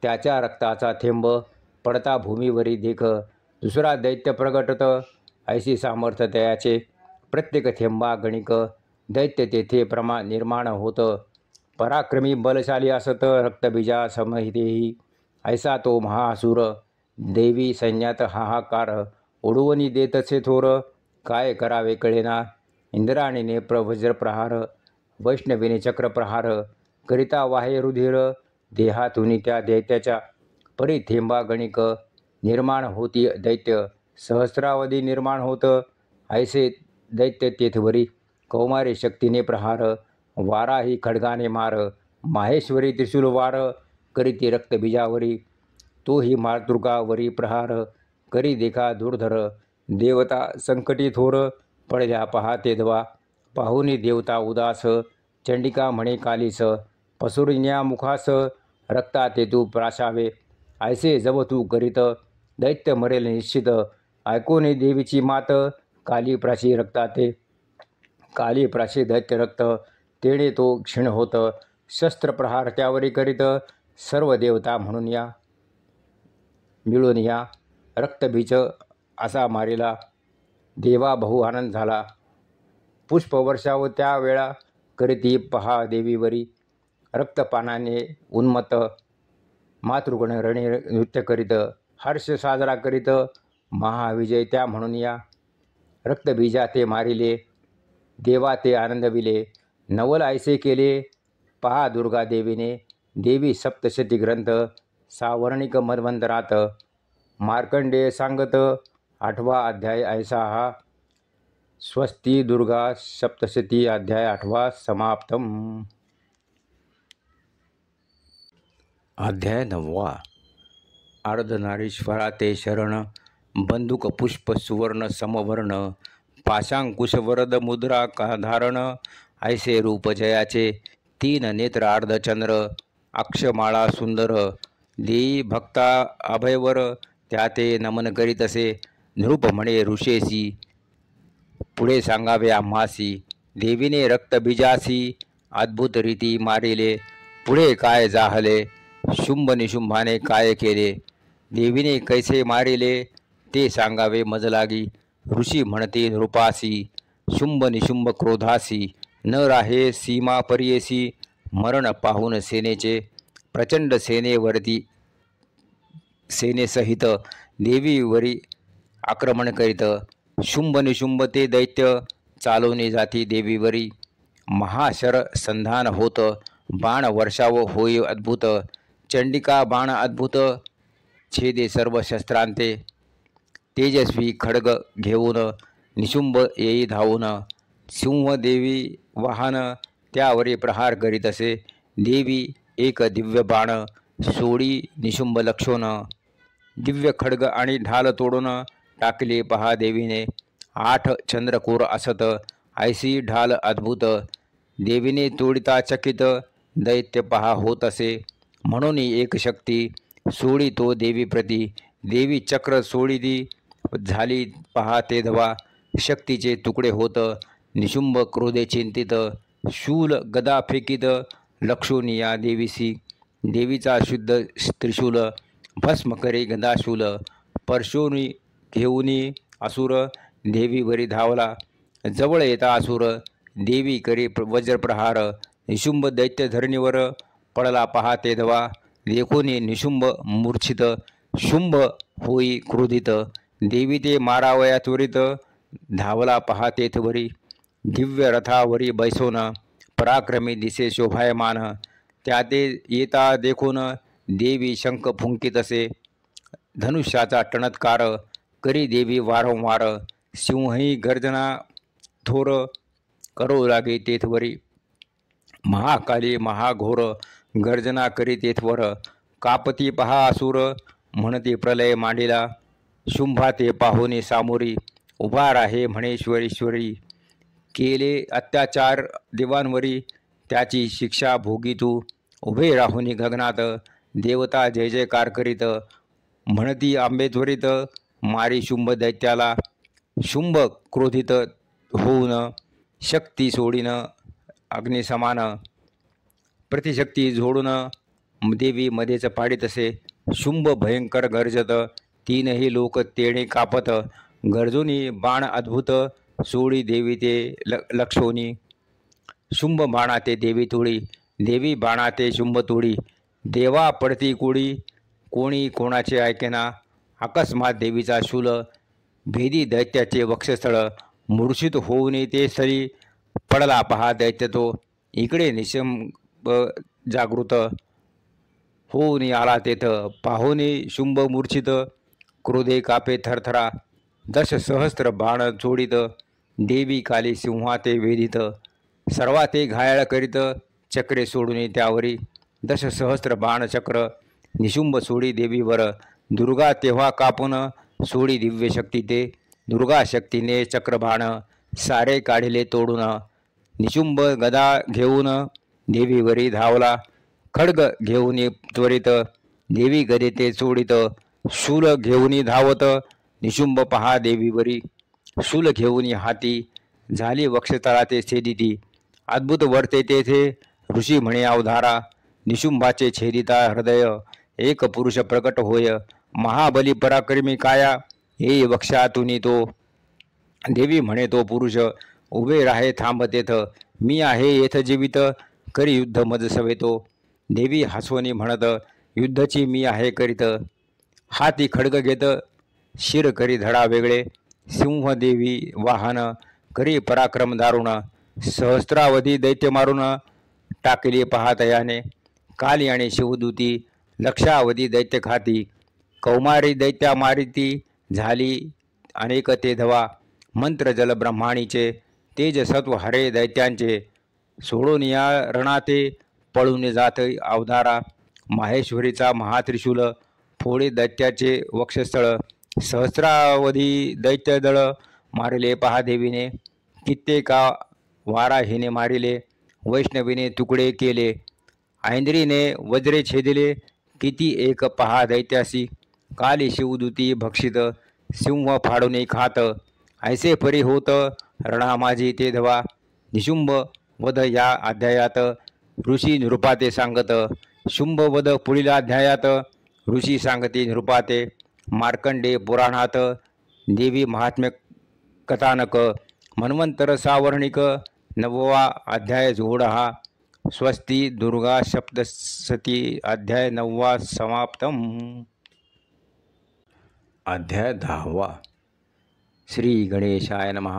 त्याच्या रक्ताचा थेंब पडता भूमीवरी देख दुसरा दैत्य प्रगटत ऐशी सामर्थ्य त्याचे. प्रत्येक थेंबा गणिक दैत्य तेथे निर्माण होत पराक्रमी बलशाली असत रक्तबीजा समहितेही. ऐसा तो महाअसुर देवी सैन्यात हाहाकार उडवणी देतसे थोर काय करावे कळेना. इंद्राणीने वज्रप्रहार वैष्णवीने चक्रप्रहार करिता वाहे रुधिर देहातून त्या दैत्याच्या. परी थेंबा गणिक निर्माण होती दैत्य सहस्रावधी निर्माण होत ऐसे दैत्य तेथवरी. कौमारी शक्तीने प्रहार वाराही खड्गाने मार माहेश्वरी त्रिशूल वार करीती रक्तबीजावरी. तोही मातृकावरी प्रहार करी देखा दुर्धर देवता संकटी थोर पडल्या पहा तेधवा. पाहुनी देवता उदास चंडिका म्हणे कालीस पसुरिन्या मुखास रक्ता ते तू प्राशावे. ऐसे जब तू करीत दैत्य मरेल निश्चित ऐकोनी देवीची मात काली प्राशी रक्ताते. काली प्राशी दैत्य रक्त तेणे तो क्षीण होत शस्त्रप्रहार त्यावरी करीत सर्व देवता म्हणून या मिळून या. रक्तबीज असा मारिला देवा बहु आनंद झाला. पुष्पवर्षाव त्या वेळा करीती पहा देवीवरी. रक्तपानाने उन्मत्त मातृगण रणी नृत्य करीत हर्ष साजरा करीत महाविजय त्या म्हणून या. रक्तबीजा ते मारिले देवा ते आनंदविले नवल ऐसे केले पहा दुर्गा देवीने. देवी सप्तशती ग्रंथ सावर्णिक मन्वंतरात मार्कंडेय सांगत 8वा अध्याय ऐसा हा. स्वस्ती दुर्गा सप्तशती अध्याय 8वा समाप्तम. अध्याय 9वा. अर्धनारीश्वरा ते शरण बंदूक पुष्प सुवर्ण समवर्ण पाशांकुश वरद मुद्रा का धारण. ऐसे रूप जयाचे 3 नेत्र अर्धचंद्र अक्षमाळा सुंदर देई भक्ता अभयवर त्या ते नमन करीतसे. नृप म्हणे ऋषेसी पुढे सांगावे आम्हासी. देवीने रक्तबीजासी अद्भुत रीती मारिले पुढे काय जाहले शुंभ निशुंभाने काय केले. देवीने कैसे मारिले ते सांगावे मज लागी. ऋषी म्हणते नृपासी शुंभ निशुंभ क्रोधासी न राहे सीमा परियेसी. मरण पाहून सेनेचे प्रचंड सेनेवरती सेनेसहित देवीवरी आक्रमण करीत शुंभ निशुंभ ते दैत्य चालवणे जाती देवीवरी. महाशर संधान होत बाण वर्षाव होय अद्भुत. चंडिका बाण अद्भुत छेदे सर्व शस्त्रांते. तेजस्वी खड्ग घेऊन निशुंभ येई धावून. सिंह देवी वाहन त्यावरी प्रहार करीत असे. देवी एक दिव्य बाण सोडी निशुंभ लक्षोन. दिव्य खड्ग आणि ढाल तोडून टाकले पहा देवीने. 8 चंद्रकोर असत ऐसी ढाल अद्भुत. देवीने तोडिता चकित दैत्य पहा होत असे. म्हणून एक शक्ती सोडी तो देवी प्रती. देवी चक्र सोडिती झाली पहा ते धवा. शक्तीचे तुकडे होत निशुंभ क्रोधे चिंतित. शूल गदा फेकीत लक्षोनिया देवीसी. देवीचा शुद्ध त्रिशूल भस्म करे गदाशूल. परशोनी घेऊनी असुर देवीवरी धावला. जवळ येता असुर देवी करी वज्रप्रहार. निशुंभ दैत्य धरणीवर पडला पहा ते धवा. देखोनी निशुंभ मूर्छित शुंभ होई क्रोधित. देवी ते मारावया त्वरित धावला पहा तेथवरी. दिव्य रथावरी बैसोन पराक्रमी दिसे शोभायमान. त्याते येता देखून देवी शंख फुंकित असे. धनुष्याचा टणत्कार करी देवी वारंवार. सिंहही गर्जना थोर करो लागे तेथवरी. महाकाली महाघोर गर्जना करी तेथवर. कापती पहा असुर म्हणती प्रलय मांडिला. शुंभा ते पाहुणे सामोरी उभा राहे म्हणेश्वरीश्वरी. केले अत्याचार देवांवरी त्याची शिक्षा भोगी तू. उभे राहुनी गगनात देवता जय जयकार करीत. म्हणती आंबे त्वरित मारी शुंभ दैत्याला. शुंभ क्रोधित होऊन शक्ती सोडीन अग्निसमान. प्रतिशक्ती जोडून देवी मध्येच पाडित असे. शुंभ भयंकर गर्जत तीनही लोक तेणे कापत. गर्जोनी बाण अद्भुत सोडी देवी ते लक्षोनी. शुंभ बाणाते देवी तोडी. देवी बाणाते शुंभ तोडी. देवा पडती कोडी कोणी कोणाचे ऐकेना. अकस्मात देवीचा शूल भेदी दैत्याचे वक्षस्थळ. मूर्छित होऊन ते स्थळी पडला पहा दैत्य तो. इकडे निशंभ जागृत होऊन आला तेथ. पाहुणे शुंभ मूर्छित क्रोधे कापे थरथरा. 10 सहस्त्र बाण जोडित देवी काली सिंहा ते वेधित. सर्वा ते घायाळ करीत चक्रे सोडून त्यावरी. 10 सहस्त्र बाण चक्र निशुंभ सोडी देवीवर. दुर्गा तेव्हा कापून सोडी दिव्य शक्ती ते. दुर्गा शक्तीने चक्रबाण सारे काढिले तोडून. निशुंभ गदा घेऊन देवीवरी धावला. खड्ग घेऊन त्वरित देवी गदे ते चोडित. शूल घेऊन धावत निशुंभ पहा देवीवरी. शूल घेऊन हाती झाली वक्षतळा ते छेदिती. अद्भुत वर्ते तेथे ऋषी म्हणे अवधारा. निशुंभाचे छेदिता हृदय एक पुरुष प्रकट होय. महाबली पराक्रमी काया येई वक्षातुनी तो. देवी म्हणे तो पुरुष उभे राहे थांब तेथ. मी आहे येथ जीवित करी युद्ध मज सवेतो. देवी हसवणी म्हणत युद्धची मी आहे करीत. हाती खड्ग घेत शिर करी धडा वेगळे. सिंह देवी वाहन करी पराक्रम दारुण. सहस्रावधी दैत्य मारून टाकली पहातयाने. काली आणि शिवदूती लक्षावधी दैत्य खाती. कौमारी दैत्या मारिती झाली अनेक ते धवा. मंत्र जल ब्रह्माणीचे तेज सत्व हरे दैत्यांचे. सोडून या रणाते पळून जात अवधारा. माहेश्वरीचा महात्रिशूल फोडे दैत्याचे वक्षस्थळ. सहस्रावधी दैत्यदळ मारिले पहा देवीने. कित्येका वारा हिने मारिले. वैष्णवीने तुकडे केले. ऐंद्रीने वज्रे छेदिले किती एक पहा दैत्यासी. काली शिवदूती भक्षित सिंह फाडून खात. ऐसे परी होत रणा माझी ते धवा. निशुंभ वध या अध्यायात ऋषी निरुपाते सांगत. शुंभ वध पुढील अध्यायात ऋषी सांगती निरुपाते. मार्कंडे पुराणात देवी महात्म्य कथानक. मन्वंतर सावर्णिक 9वा अध्याय जोड हा. स्वस्ती दुर्गा सप्तशती अध्याय 9वा समाप्तम. अध्याय 10वा. श्री गणेशाय नमः.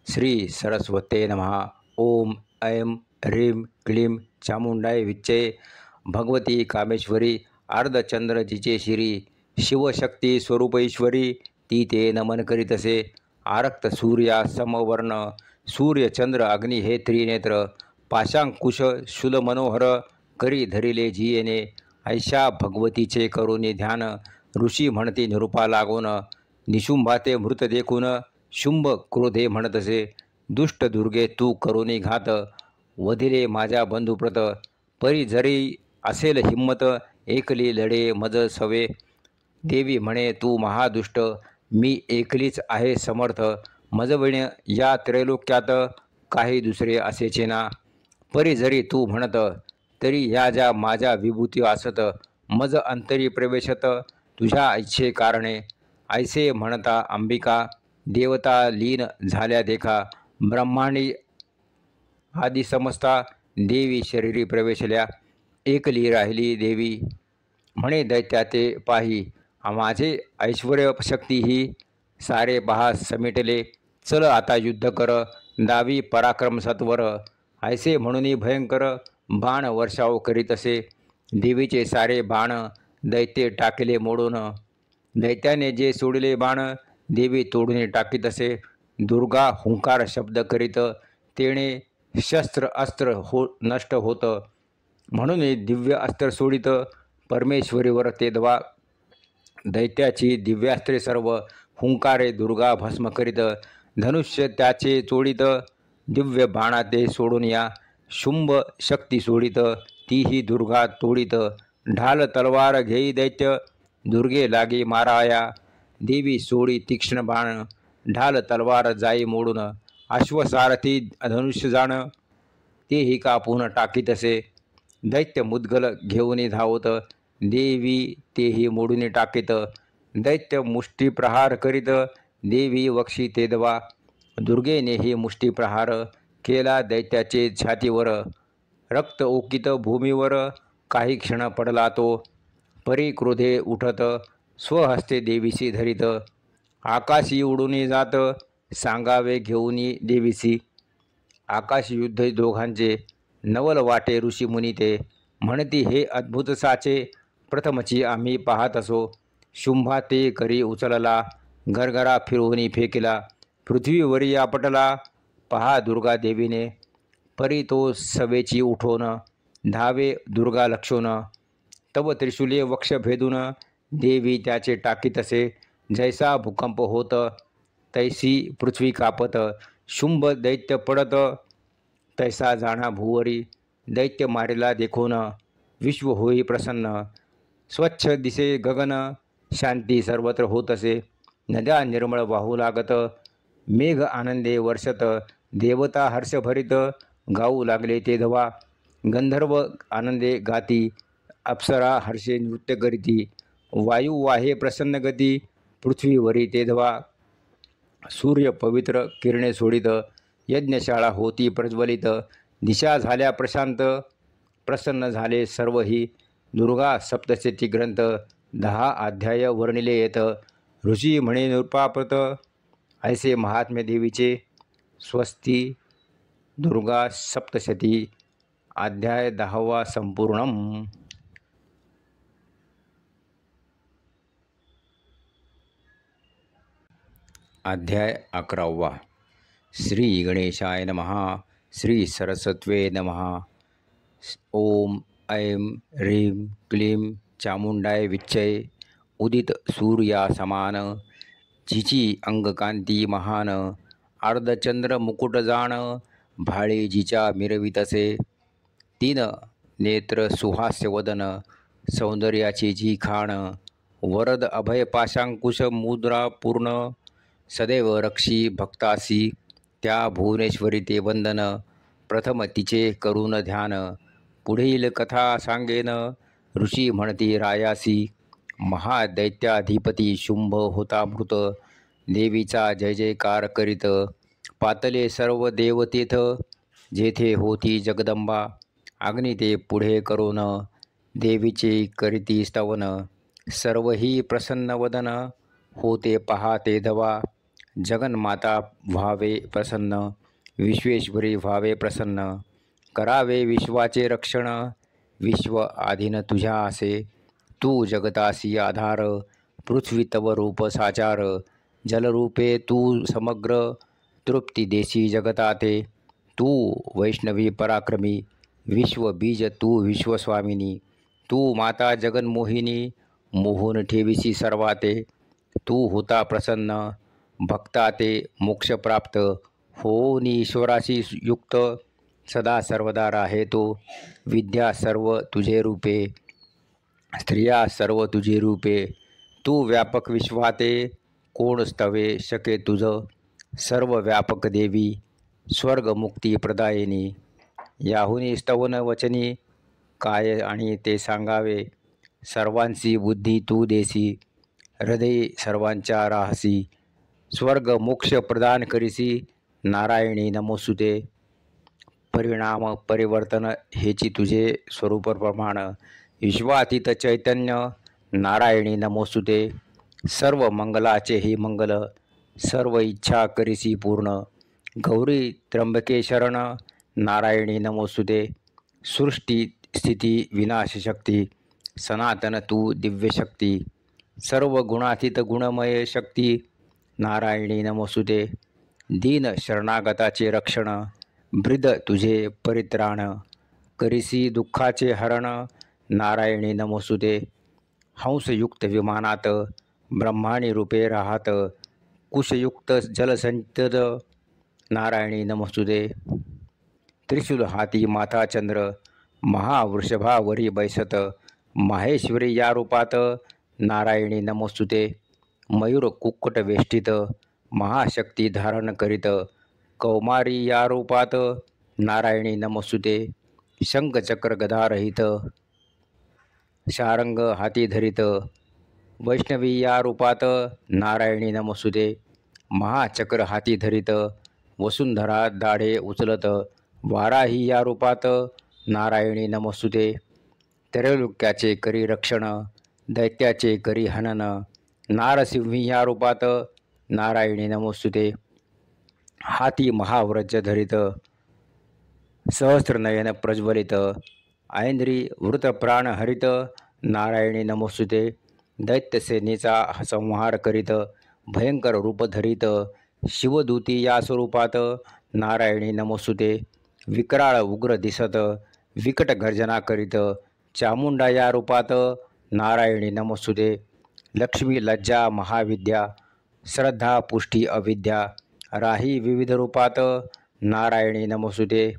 श्री सरस्वते नमः. ओम ऐं ह्रीं क्लीं चामुंडाय विच्चे भगवती कामेश्वरी अर्धचंद्रजीचे शिरी शिवशक्ती स्वरूपेश्वरी ती ते नमन करीतसे. आरक्त सूर्या समवर्ण सूर्यचंद्र अग्नी हे त्रिनेत्र पाशांकुश शूल मनोहर करी धरिले जियेने ऐशा भगवतीचे करुणी ध्यान ऋषी म्हणती निरूपा लागून निशुंभाते मृत देखून शुंभ क्रोधे म्हणतसे. दुष्ट दुर्गे तू करुणी घात वधिले माझ्या बंधुप्रत परी जरी असेल हिम्मत एकली लढे मज सवे. देवी म्हणे तू महादुष्ट मी एकलीच आहे समर्थ मजविण या त्रैलोक्यात काही दुसरे असेचे ना. परी जरी तू म्हणत तरी ह्या ज्या माझ्या विभूती असत मज अंतरी प्रवेशत तुझ्या इच्छे कारणे. ऐसे म्हणता अंबिका देवता लीन झाल्या देखा ब्रह्मांडी आदी समजता देवी शरीरी प्रवेशल्या. एकली राहिली देवी म्हणे दैत्याते पाही माझे ऐश्वर शक्ती ही सारे पहा समिटले. चल आता युद्ध कर दावी पराक्रम सत्वर. ऐसे म्हणून भयंकर बाण वर्षाव करीतसे. देवीचे सारे बाण दैत्य टाकले मोडून दैत्याने जे सोडले बाण देवी तोडून टाकीतसे. दुर्गा हुंकार शब्द करीत तेणे शस्त्र अस्त्र नष्ट होत म्हणून दिव्य अस्त्र सोडित परमेश्वरीवर तेदवा. दैत्याची दिव्यास्त्रे सर्व हुंकारे दुर्गा भस्म करीत धनुष्य त्याचे चोडित दिव्य बाणा ते सोडून या. शुंभ शक्ती सोडित तीही दुर्गा तोडित ढाल तलवार घेई दैत्य दुर्गे लागी माराया. देवी सोडी तीक्ष्ण बाण ढाल तलवार जाई मोडून अश्वसारथी धनुष्य जाण तेही कापून टाकीतसे. दैत्य मुद्गल घेऊन धावत देवी तेही मोडून टाकीत. दैत्य मुष्टी प्रहार करीत देवी वक्षी तेदवा. दुर्गेनेही मुष्टी प्रहार केला दैत्याचे छातीवर. रक्त ओकित भूमीवर काही क्षण पडला तो. परी क्रोधे उठत स्वहस्ते देवीसी धरित. आकाशी उडून जात सांगावे घेऊनी देवीसी. आकाश युद्ध दोघांचे नवल वाटे ऋषी मुनी ते म्हणती हे अद्भुत साचे प्रथमची आम्ही पाहत असो. शुंभा ते करी उचलला गरगरा फिरवून फेकिला पृथ्वीवरी आपटला. पहा दुर्गा देवीने परी तो सवेची उठवून धावे दुर्गा लक्षून. तव त्रिशूले वक्ष भेदून देवी त्याचे टाकीतसे. जैसा भूकंप होत तैसी पृथ्वी कापत शुंभ दैत्य पडत तैसा जाणा भूवरी. दैत्य मारिला देखून विश्व होई प्रसन्न स्वच्छ दिसे गगन शांती सर्वत्र होत असे. नद्या निर्मळ वाहू लागत मेघ आनंदे वर्षत देवता हर्षभरित गाऊ लागले ते धवा. गंधर्व आनंदे गाती अप्सरा हर्षे नृत्य करीती. वायू वाहे प्रसन्न गती पृथ्वीवरी ते धवा. सूर्य पवित्र किरणे सोडित यज्ञशाळा होती प्रज्वलित. दिशा झाल्या प्रशांत प्रसन्न झाले सर्वही. दुर्गा सप्तशती ग्रंथ 10 अध्याय वर्णिले येत. ऋषी म्हणे निरुपापत ऐसे महात्म्य देवीचे. स्वस्ती. दुर्गा सप्तशती अध्याय 10वा संपूर्णम. अध्याय 11वा. श्री गणेशाय नमः. श्री सरस्वत्वे नमः. ओम ऐं ह्रीं क्लीं चामुंडाय विच्चय उदित सूर्या समान जिची अंगकांती महान अर्धचंद्र मुकुट जाण भाळे जिच्या मिरवितसे. 3 नेत्र सुहास्य वदन सौंदर्याची जी खाण वरद अभय पाशांकुश मुद्रा पूर्ण सदैव रक्षी भक्तासी. त्या भुवनेश्वरी ते वंदन प्रथम तिचे करून ध्यान. पुढील कथा सांगेन ऋषी म्हणती रायासी. महादैत्याधिपती शुंभ होता मृत देवीचा जय जयकार करीत. पातले सर्व देवतीर्थ जेथे होती जगदंबा. अग्नी ते पुढे करून देवीचे करीती स्तवन. सर्वही प्रसन्न वदन होते पहा ते धवा. जगन्माता व्हावे प्रसन्न, विश्वेश्वरी व्हावे प्रसन्न. करावे विश्वाचे रक्षण, विश्व आधीन तुझ्या आसे. तू जगतासी आधार, पृथ्वी तव रूप साचार. जलरूपे तू समग्र, तृप्ती देशी जगताते. तू वैष्णवी पराक्रमी, विश्वबीज तू विश्वस्वामिनी. तू माता जगन्मोहिनी, मोहून ठेविसी सर्वाते. तू होता प्रसन्न, भक्ताते मोक्ष प्राप्त. होऊन ईश्वराशी युक्त, सदा सर्वदा राहे तो. विद्या सर्व तुझे रूपे, स्त्रिया सर्व तुझी रूपे. तू व्यापक विश्वाते, कोण स्तवे शके तुझ. सर्व व्यापक देवी, स्वर्ग मुक्ती प्रदायिनी. याहुनी स्तवन वचनी, काय आणि ते सांगावे. सर्वांची बुद्धी तू देसी, हृदय सर्वांच्या राहसी. स्वर्ग मोक्ष प्रदान करीसी, नारायणी नमोस्तुते. परिणाम परिवर्तन हेची तुझे स्वरूप प्रमाण. विश्वातीत चैतन्य, नारायणी नमोस्तुते. सर्व मंगलाचे ही मंगल, सर्व इच्छा करीसी पूर्ण. गौरी त्र्यंबके शरण, नारायणी नमोस्तुते. सृष्टी स्थिती विनाश शक्ती, सनातन तू दिव्यशक्ती. सर्व गुणातीत गुणमय शक्ती, नारायणी नमोस्तुते. दीन शरणागताचे रक्षण, ब्रीद तुझे परित्राण. करीसी दुःखाचे हरण, नारायणी नमोस्तुते. हंसयुक्त विमानात, ब्रह्माणी रूपे राहत. कुशयुक्त जलसंतत, नारायणी नमोस्तुते. त्रिशूल हाती माथा चंद्र, महावृषभावरी बैसत. माहेश्वरी या रूपात, नारायणी नमोस्तुते. मयूर कुक्कुट वेष्टित, महाशक्ती धारण करीत. कौमारी या रूपात, नारायणी नमोस्तुते. शंखचक्र गदारहित, शारंग हाती धरित. वैष्णवी या रूपात, नारायणी नमोस्तुते. महाचक्र हाती धरित, वसुंधरा दाढे उचलत. वाराही या रूपात, नारायणी नमोस्तुते. त्रैलोक्याचे करी रक्षण, दैत्याचे करी हनन. नारसिंही या रूपात, नारायणी नमोस्तुते. हाती महाव्रज धरित, सहस्रनयन प्रज्वलित. ऐंद्री वृतप्राण हरित, नारायणी नमोस्तुते. दैत्यसेनेचा संहार करीत, भयंकर रूप धरित. शिवदूती या स्वरूपात, नारायणी नमोस्तुते. विकराळ उग्र दिसत, विकट गर्जना करीत. चामुंडा या रूपात, नारायणी नमोस्तुते. लक्ष्मी लज्जा महाविद्या, श्रद्धा पुष्टी अविद्या. राही विविध रूपात, नारायणी नमोस्तुते.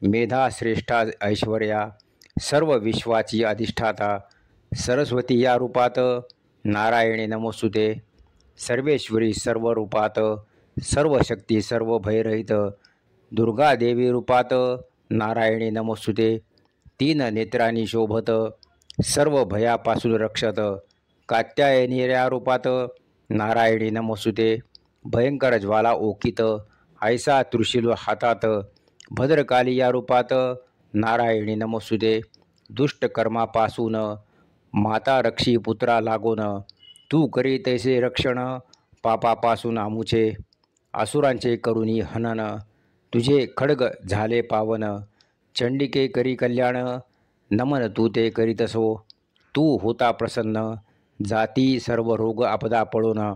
मेधा श्रेष्ठा ऐश्वर्या, सर्व विश्वाची अधिष्ठाता. सरस्वती या रूपात, नारायणी नमोस्तुते. सर्वेश्वरी सर्व रूपात, सर्व शक्ती सर्व भयरहित. दुर्गा देवी रूपात, नारायणी नमोस्तुते. तीन नेत्रांनी शोभत, सर्व भयापासून रक्षत. कात्यायनी या रूपात, नारायणी नमोस्तुते. भयंकर ज्वाला ओकित, ऐसा त्रिशूल हातात. भद्रकाली या रूपात, नारायणी नमोस्तुते. दुष्ट कर्मापासून, माता रक्षी पुत्रा लागोन. तू करी तैसे रक्षण, पापापासून आमुचे. असुरांचे करुणी हनन, तुझे खड्ग झाले पावन. चंडिके करी कल्याण, नमन तू ते करीतसो. तू होता प्रसन्न, जाती सर्व रोग आपदा पळून.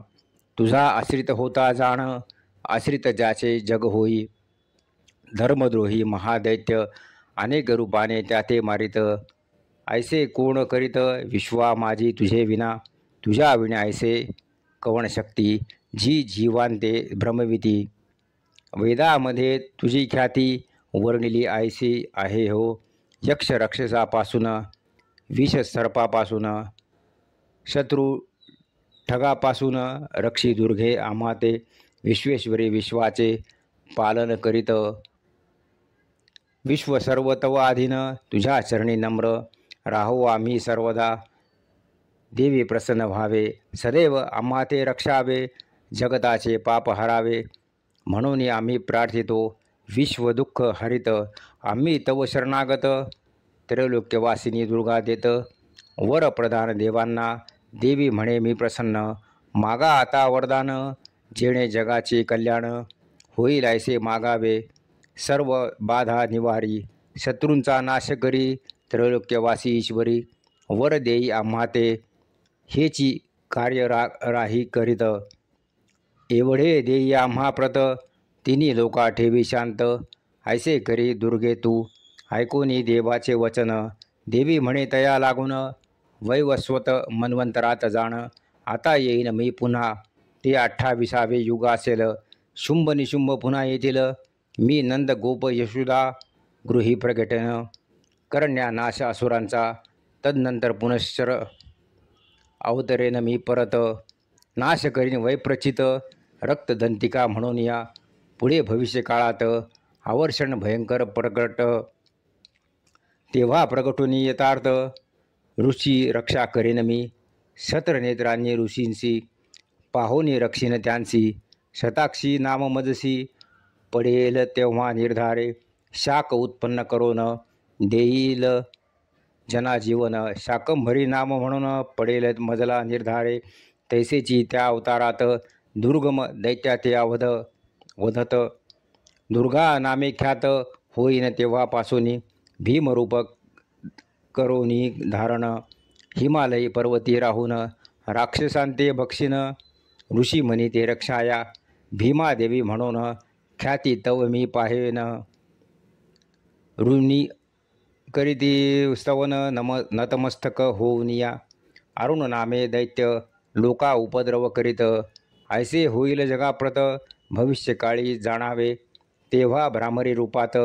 तुझा आश्रित होता जाण, आश्रित ज्याचे जग होई. धर्मद्रोही महादैत्य, अनेक रूपाने त्याते मारित. ऐसे कोण करीत विश्वा माझी तुझे विना. तुझ्या विना ऐसे कवण शक्ती, जी जीवांते भ्रमविती. वेदामध्ये तुझी ख्याती, वर्णिली ऐसी आहे हो. यक्ष राक्षसापासून, विष सर्पापासून, शत्रू ठगापासून रक्षी दुर्गे आम्हाते. विश्वेश्वरी विश्वाचे पालन करीत. विश्व सर्व तव अधीन, तुझ्या चरणी नम्र राहो आम्ही सर्वदा. देवी प्रसन्न व्हावे, सदैव आम्हा ते रक्षावे. जगताचे पाप हरावे, म्हणून आम्ही प्रार्थितो. विश्व दुःख हरित, आम्ही तव शरणागत. त्रैलोक्यवासिनी दुर्गा देत, वर प्रधान देवांना. देवी म्हणे मी प्रसन्न, मागा आता वरदान. जेणे जगाचे कल्याण होईल ऐसे मागावे, सर्व बाधा निवारी, शत्रूंचा नाश करी, त्रैलोक्यवासी ईश्वरी, वर देई आम्हा ते, हेची कार्य राही करीत, एवढे देई आम्हा प्रत, तिन्ही लोका ठेवी शांत, ऐसे करी दुर्गे तू, ऐकोनी देवाचे वचन, देवी म्हणे तया लागून, वैवस्वत मन्वंतरात जाण, आता येईन मी पुन्हा, ते 28वे युग असेल, शुंभ निशुंभ पुन्हा येतील, मी नंद गोप यशोदा गृही प्रगटन, करण्या नाश असुरांचा, तदनंतर पुनश्चर अवतरेन मी परत, नाश करीन वैप्रचित, रक्तदंतिका म्हणून या, पुढे भविष्यकाळात आवर्षण भयंकर प्रकट, तेव्हा प्रगटून यथार्थ, ऋषी रक्षा करेन मी, शत्रनेत्रांनी ऋषींशी, पाहोनी रक्षीन त्यांसी, शताक्षी नाम मजसी, पडेल तेव्हा निर्धारे, शाक उत्पन्न करून, देईल जना जीवन, शाकंभरी नाम म्हणून, पडेल मजला निर्धारे, तैसेची त्या अवतारात, दुर्गम दैत्याते वधत, दुर्गा नामे ख्यात, होईन तेव्हापासून, भीमरूप करोनी धारण, हिमालयी पर्वती राहून, राक्षसांते भक्षिण, ऋषी म्हणी ते रक्षाया, भीमादेवी म्हणून, ख्याती तव मी पाहेन, ऋणी करीती स्तवन नतमस्तक होऊन या, अरुण नामे दैत्य लोका उपद्रव करीत, ऐसे होईल जगाप्रत, भविष्यकाळी जाणावे, तेव्हा भ्रामरी रूपात,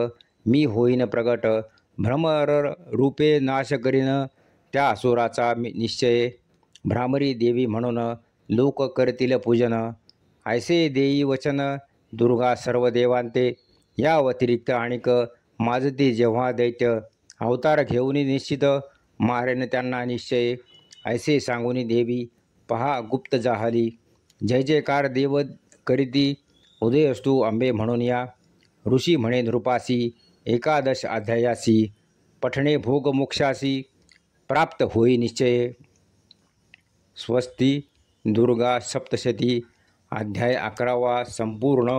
मी होईन प्रगट, भ्रमर रूपे नाश करीन, त्या असुराचा निश्चय, भ्रामरी देवी म्हणून, लोक करतील पूजन, ऐसे देई वचन, दुर्गा सर्व देवांते, या व्यतिरिक्त आणिक, माजती जेव्हा दैत्य, अवतार घेऊन निश्चित, मारेन त्यांना निश्चय, ऐसे सांगून देवी, पहा गुप्त जाहली, जय जयकार देव करीती, उदय असतू अंबे म्हणून या, ऋषी म्हणे नृपासी, 11 अध्यायासी, पठणे भोग मोक्षासी, प्राप्त होई निश्चय, स्वस्ती. दुर्गा सप्तशती. अध्याय 11वा संपूर्ण.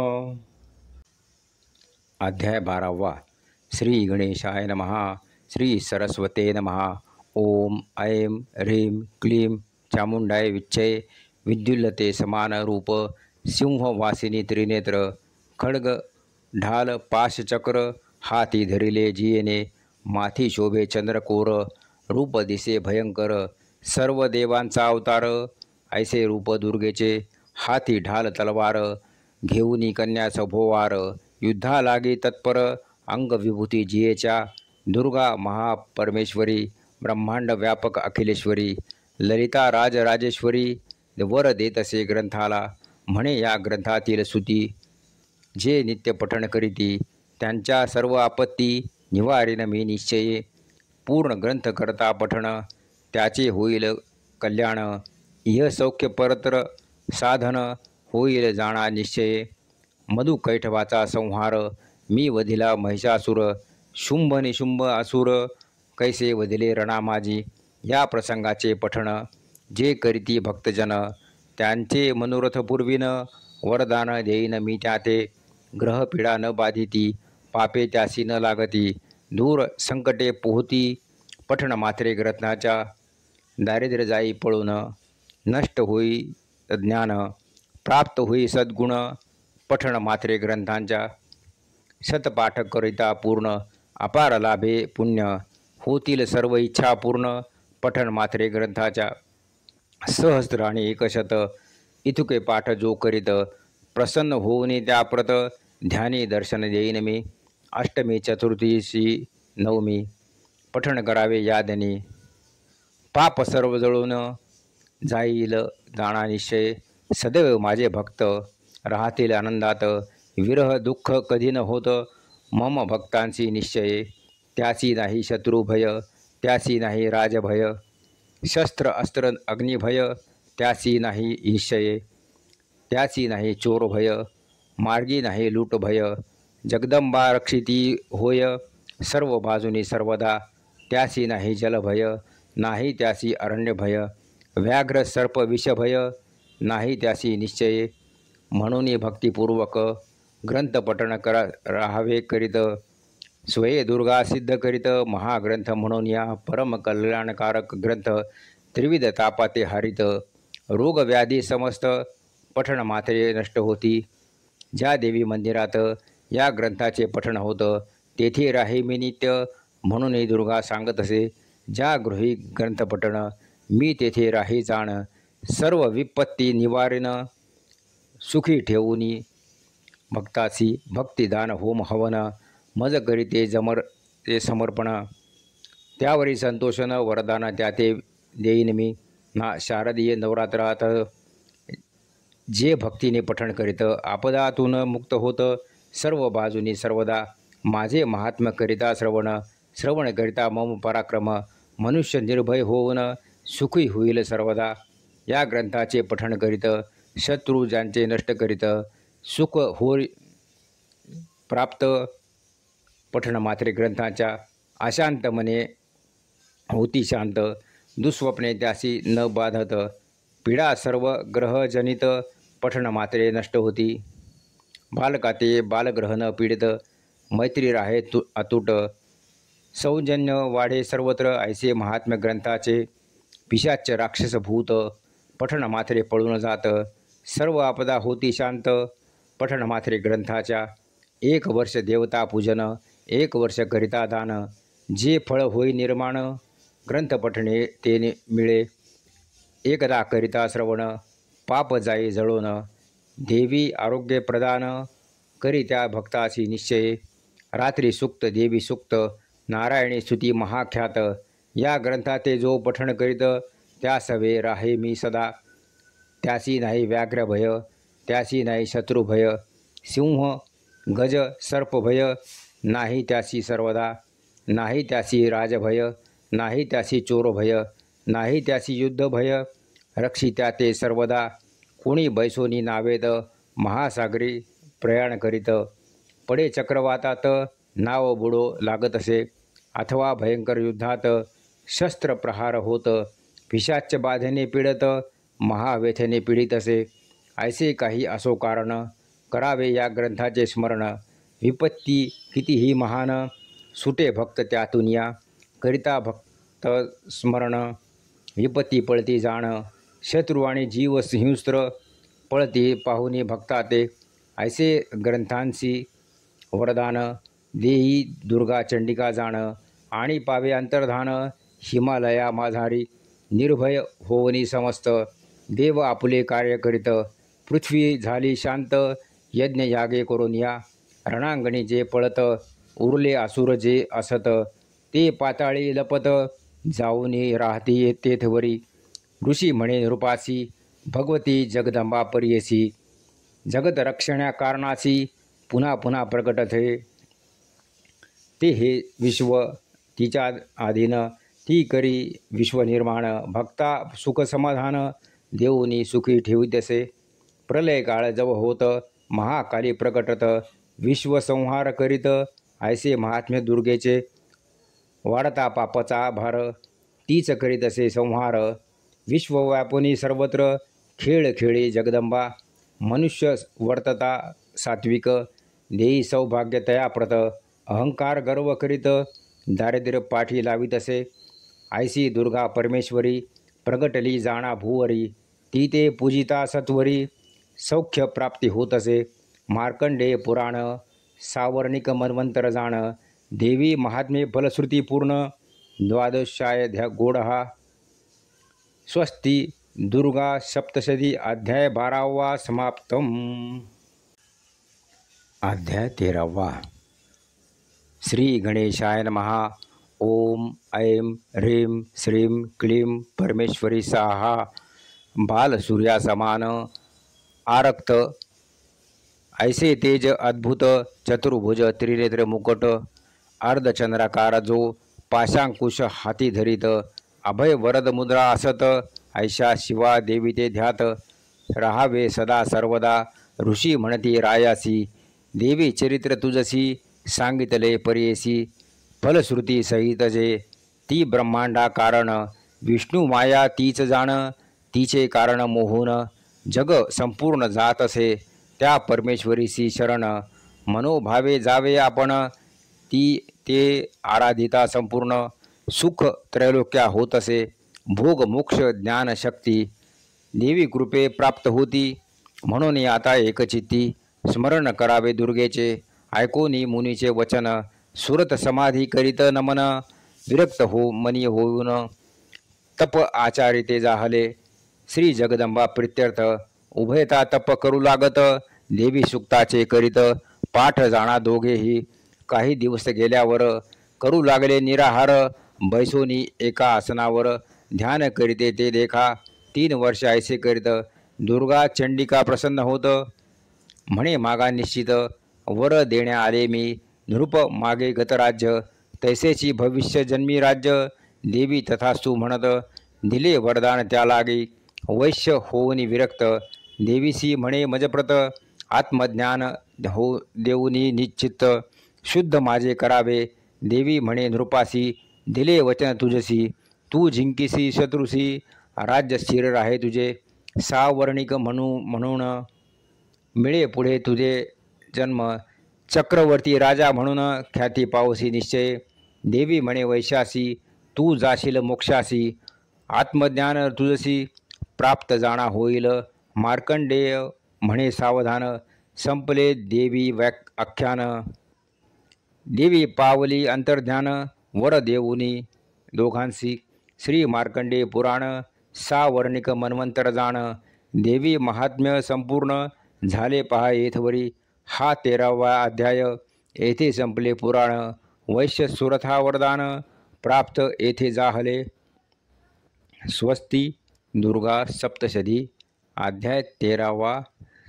अध्याय 12वा. श्री गणेशाय नमः. श्री सरस्वते नमः. ओम ऐं ह्रीं क्लीं चामुंडाय विच्चये विद्युल्लते समान रूप सिंहवासिनी त्रिनेत्र खड्ग ढाल पाशचक्र हाती धरिले जियेने माथी शोभे चंद्रकोर रूप दिसे भयंकर सर्व देवांचा अवतार ऐसे रूप दुर्गेचे हाती ढाल तलवार घेऊनी कन्या सभोवार युद्धा लागे तत्पर अंग विभूती जियेच्या दुर्गा महापरमेश्वरी ब्रह्मांड व्यापक अखिलेश्वरी ललिता राजराजेश्वरी वर देतसे ग्रंथाला म्हणे या ग्रंथातील सुती जे नित्य पठण करीती त्यांच्या सर्व आपत्ती निवारीन मी निश्चये पूर्ण ग्रंथ करता पठण त्याचे होईल कल्याण इह सौख्य परत्र साधन होईल जाणा निश्चये मधु कैठवाचा संहार मी वधिला महिषासुर शुंभ निशुंभ असुर कैसे वधिले रणामाजी या प्रसंगाचे पठण जे करीती भक्तजन त्यांचे मनोरथ पूर्वीन वरदान देईन मी त्याते ग्रहपीडा न बाधिती पापे त्यासी न लागती दूर संकटे पोहती पठण मात्रे ग्रंथाच्या दारिद्र्य जाई पळून नष्ट होई ज्ञान प्राप्त होई सद्गुण पठण मात्रे ग्रंथांच्या शतपाठ करिता पूर्ण अपार लाभे पुण्य होतील सर्व इच्छा पूर्ण पठण मात्रे ग्रंथाच्या सहस्त्र आणि एकशत इथुके पाठ जो करीत प्रसन्न होऊनी त्याप्रत ध्यानी दर्शन देईन मी अष्टमी चतुर्थीशी नवमी पठण करावे यादनी पाप सर्व जळून जाईल जाणा निश्चय सदैव माझे भक्त राहतील आनंदात विरह दुःख कधी न होत मम भक्तांची निश्चय त्यासी नाही शत्रुभय त्यासी नाही राजभय शस्त्र अस्त्र अग्निभय त्यासी नाही निश्चये त्यासी नाही चोरभय मार्गी नाही लूटभय जगदंबा रक्षिती होय सर्व बाजूनी सर्वदा त्यासी नाही जलभय नाही त्यासी अरण्यभय व्याघ्र सर्प विषभय नाही त्यासी निश्चये म्हणून भक्तिपूर्वक ग्रंथपठण राहावे करीत स्वये दुर्गा सिद्ध करीत महाग्रंथ म्हणून या परम कल्याणकारक ग्रंथ त्रिविध तापाते हारित रोग व्याधी समस्त पठण मात्रे नष्ट होती. ज्या देवी मंदिरात या ग्रंथाचे पठण होतं तेथे राही मी नित्य म्हणून दुर्गा सांगत असे. ज्या गृही ग्रंथपठण मी तेथे राही जाण सर्व विपत्ती निवारण सुखी ठेवूनी भक्तासी भक्तिदान होम हवन मज करीते ते समर्पण त्यावरी संतोषन वरदान त्या ते देईन मी ना शारदीय नवरात्रात जे भक्तीने पठण करीत आपदातून मुक्त होत सर्व बाजूनी सर्वदा माझे महात्म्य करिता श्रवण करिता मम पराक्रम मनुष्य निर्भय होऊन सुखी होईल सर्वदा. या ग्रंथाचे पठण करीत शत्रू ज्यांचे नष्ट करीत सुख होय प्राप्त. पठण मात्रे ग्रंथाच्या अशांत मने होती शांत दुःस्वप्ने त्यासी न बाधत पीडा सर्व ग्रहजनित पठण मात्रे नष्ट होती. बालकाते बालग्रह न पीडित मैत्री राहे अतूट सौजन्य वाढे सर्वत्र ऐसे महात्म्य ग्रंथाचे पिशाच राक्षस भूत पठण मात्रे पळून जात सर्व आपदा होती शांत. पठण मात्रे ग्रंथाच्या 1 वर्ष देवता पूजन 1 वर्ष करिता दान जे फळ होई निर्माण ग्रंथ पठणे ते मिळे. एकदा करिता श्रवण पाप जाई जळून देवी आरोग्य प्रदान करी त्या भक्तासी निश्चय. रात्री सुक्त देवी सुक्त नारायणी स्तुती महाख्यात या ग्रंथाते जो पठण करीत त्या सवे राहे मी सदा. त्यासी नाही व्याघ्र भय त्यासी नाही शत्रु भय सिंह गज सर्प भय नाही त्यासी सर्वदा. नाही त्यासी राजभय नाही त्यासी चोर भय नाही त्यासी युद्ध भय रक्षित्या ते सर्वदा. कोणी बैसोनी नावेद महासागरी प्रयाण करीत पडे चक्रवातात नाव बुडो लागत असे अथवा भयंकर युद्धात शस्त्र प्रहार होत पिशाच बाधेने पीडत महाव्यथेने पीडित असे. ऐसे काही असो कारण करावे या ग्रंथाचे स्मरण विपत्ती कितीही महान सुटे भक्त त्यातून या करिता भक्त स्मरण. विपत्ती पळती जाण शत्रू आणि जीव हिंस्त्र पळती पाहुनी भक्ताते ऐसे ग्रंथांसी वरदान देई दुर्गा चंडिका जाण आणि पावे अंतर्धान हिमालया माझारी निर्भय होवनी समस्त देव आपुले कार्य करीत पृथ्वी झाली शांत यज्ञ यागे करून या रणांगणी जे पळत उरले असुर जे असत ते पाताळी लपत जाऊनी राहती तेथवरी ऋषी म्हणे नृपासी भगवती जगदंबा परियसी जगत रक्षण्या कारणासी पुन्हा पुन्हा प्रकट थे ते हे विश्व तिच्या आधीन ती करी विश्वनिर्माण भक्ता सुख समाधान देऊनी सुखी ठेवितसे. प्रलय काळ जव होत महाकाली प्रकटत विश्वसंहार करीत ऐसे महात्म्य दुर्गेचे वाढता पापाचा भार तीच करीत असे संहार. विश्वव्यापुनी सर्वत्र खेळ खेळी जगदंबा मनुष्य वर्तता सात्विक देई सौभाग्य तयाप्रत अहंकार गर्व करीत दारिद्र्य पाठी लावित असे. ऐसी दुर्गा परमेश्वरी प्रगटली जाणा भूवरी ती ते पूजिता सत्वरी सौख्य प्राप्ती होत असे. मार्कंडेय पुराण सावर्णिक मन्वंतर जाण देवी महात्म्ये फलश्रुती पूर्ण द्वादशाय गोड हा. स्वस्ती दुर्गा सप्तशती अध्याय 12वा समाप्तम. अध्याय 13वा. श्री गणेशाय नमः. ओम ऐं ह्रीं श्रीं क्लीं परमेश्वरी स्वाहा. बालसूर्या समान आरक्त ऐसे तेज अद्भुत चतुर्भुज त्रिनेत्र मुकुट अर्धचंद्राकार जो पाशांकुश हाती धरित अभय वरद मुद्रा असत ऐशा शिवा देवी ते ध्यात राहावे सदा सर्वदा. ऋषी म्हणती रायासी देवी चरित्र तुझसी सांगितले परियेसी फलश्रुती सहित जे ती ब्रह्मांडा कारण विष्णू माया तीच जाण तिचे कारण मोहून जग संपूर्ण जात असे त्या परमेश्वरीसी शरण मनोभावे जावे आपण, ती ते आराधिता संपूर्ण सुख त्रैलोक्या होत असे. भोग मोक्ष ज्ञान शक्ती देवी कृपे प्राप्त होती. म्हणून आता एकचित्ती स्मरण करावे दुर्गेचे. ऐकोनी मुनीचे वचन सुरत समाधी करीत नमन. विरक्त हो मनी होऊन तप आचारिते जाहले. श्री जगदंबा प्रित्यर्थ उभयता तप करू लागत. देवी सुक्ताचे करीत पाठ जाणा दोघेही. काही दिवस गेल्यावर करू लागले निराहार. बैसोनी एका आसनावर ध्यान करीते ते देखा. 3 वर्ष ऐसे करीत दुर्गा चंडिका प्रसन्न होत. म्हणे मागा निश्चित वर देण्या आले मी. नृप मागे गतराज्य तैसेची भविष्य जन्मी राज्य. देवी तथास्तु म्हणत दिले वरदान त्या लागी. वैश्य होऊनी विरक्त देवीसी म्हणे मजप्रत. आत्मज्ञान हो देऊनी निश्चित शुद्ध माझे करावे. देवी म्हणे नृपासी दिले वचन तुझसी. तू जिंकीसी शत्रुसी राज्य स्थिर राहे तुझे. सावर्णिक म्हणून मिळे पुढे तुझे जन्म. चक्रवर्ती राजा म्हणून ख्याती पावसी निश्चय. देवी म्हणे वैशासी तू जाशील मोक्षासी. आत्मज्ञान तुझसी प्राप्त जाणा होईल. मार्कंडेय म्हणे सावधान संपले देवी आख्यान. देवी पावली अंतर्ध्यान वर देऊनी दोघांसी. श्री मार्कंडेय पुराण सावर्णिक मन्वंतर जाण. देवी महात्म्य संपूर्ण झाले पहा येथवरी. हा 13वा अध्याय. येथे संपले पुराण. वैश्य सुरथा वरदान प्राप्त येथे जाहले. स्वस्ती. दुर्गा सप्तशती अध्याय 13वा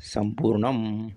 संपूर्णम.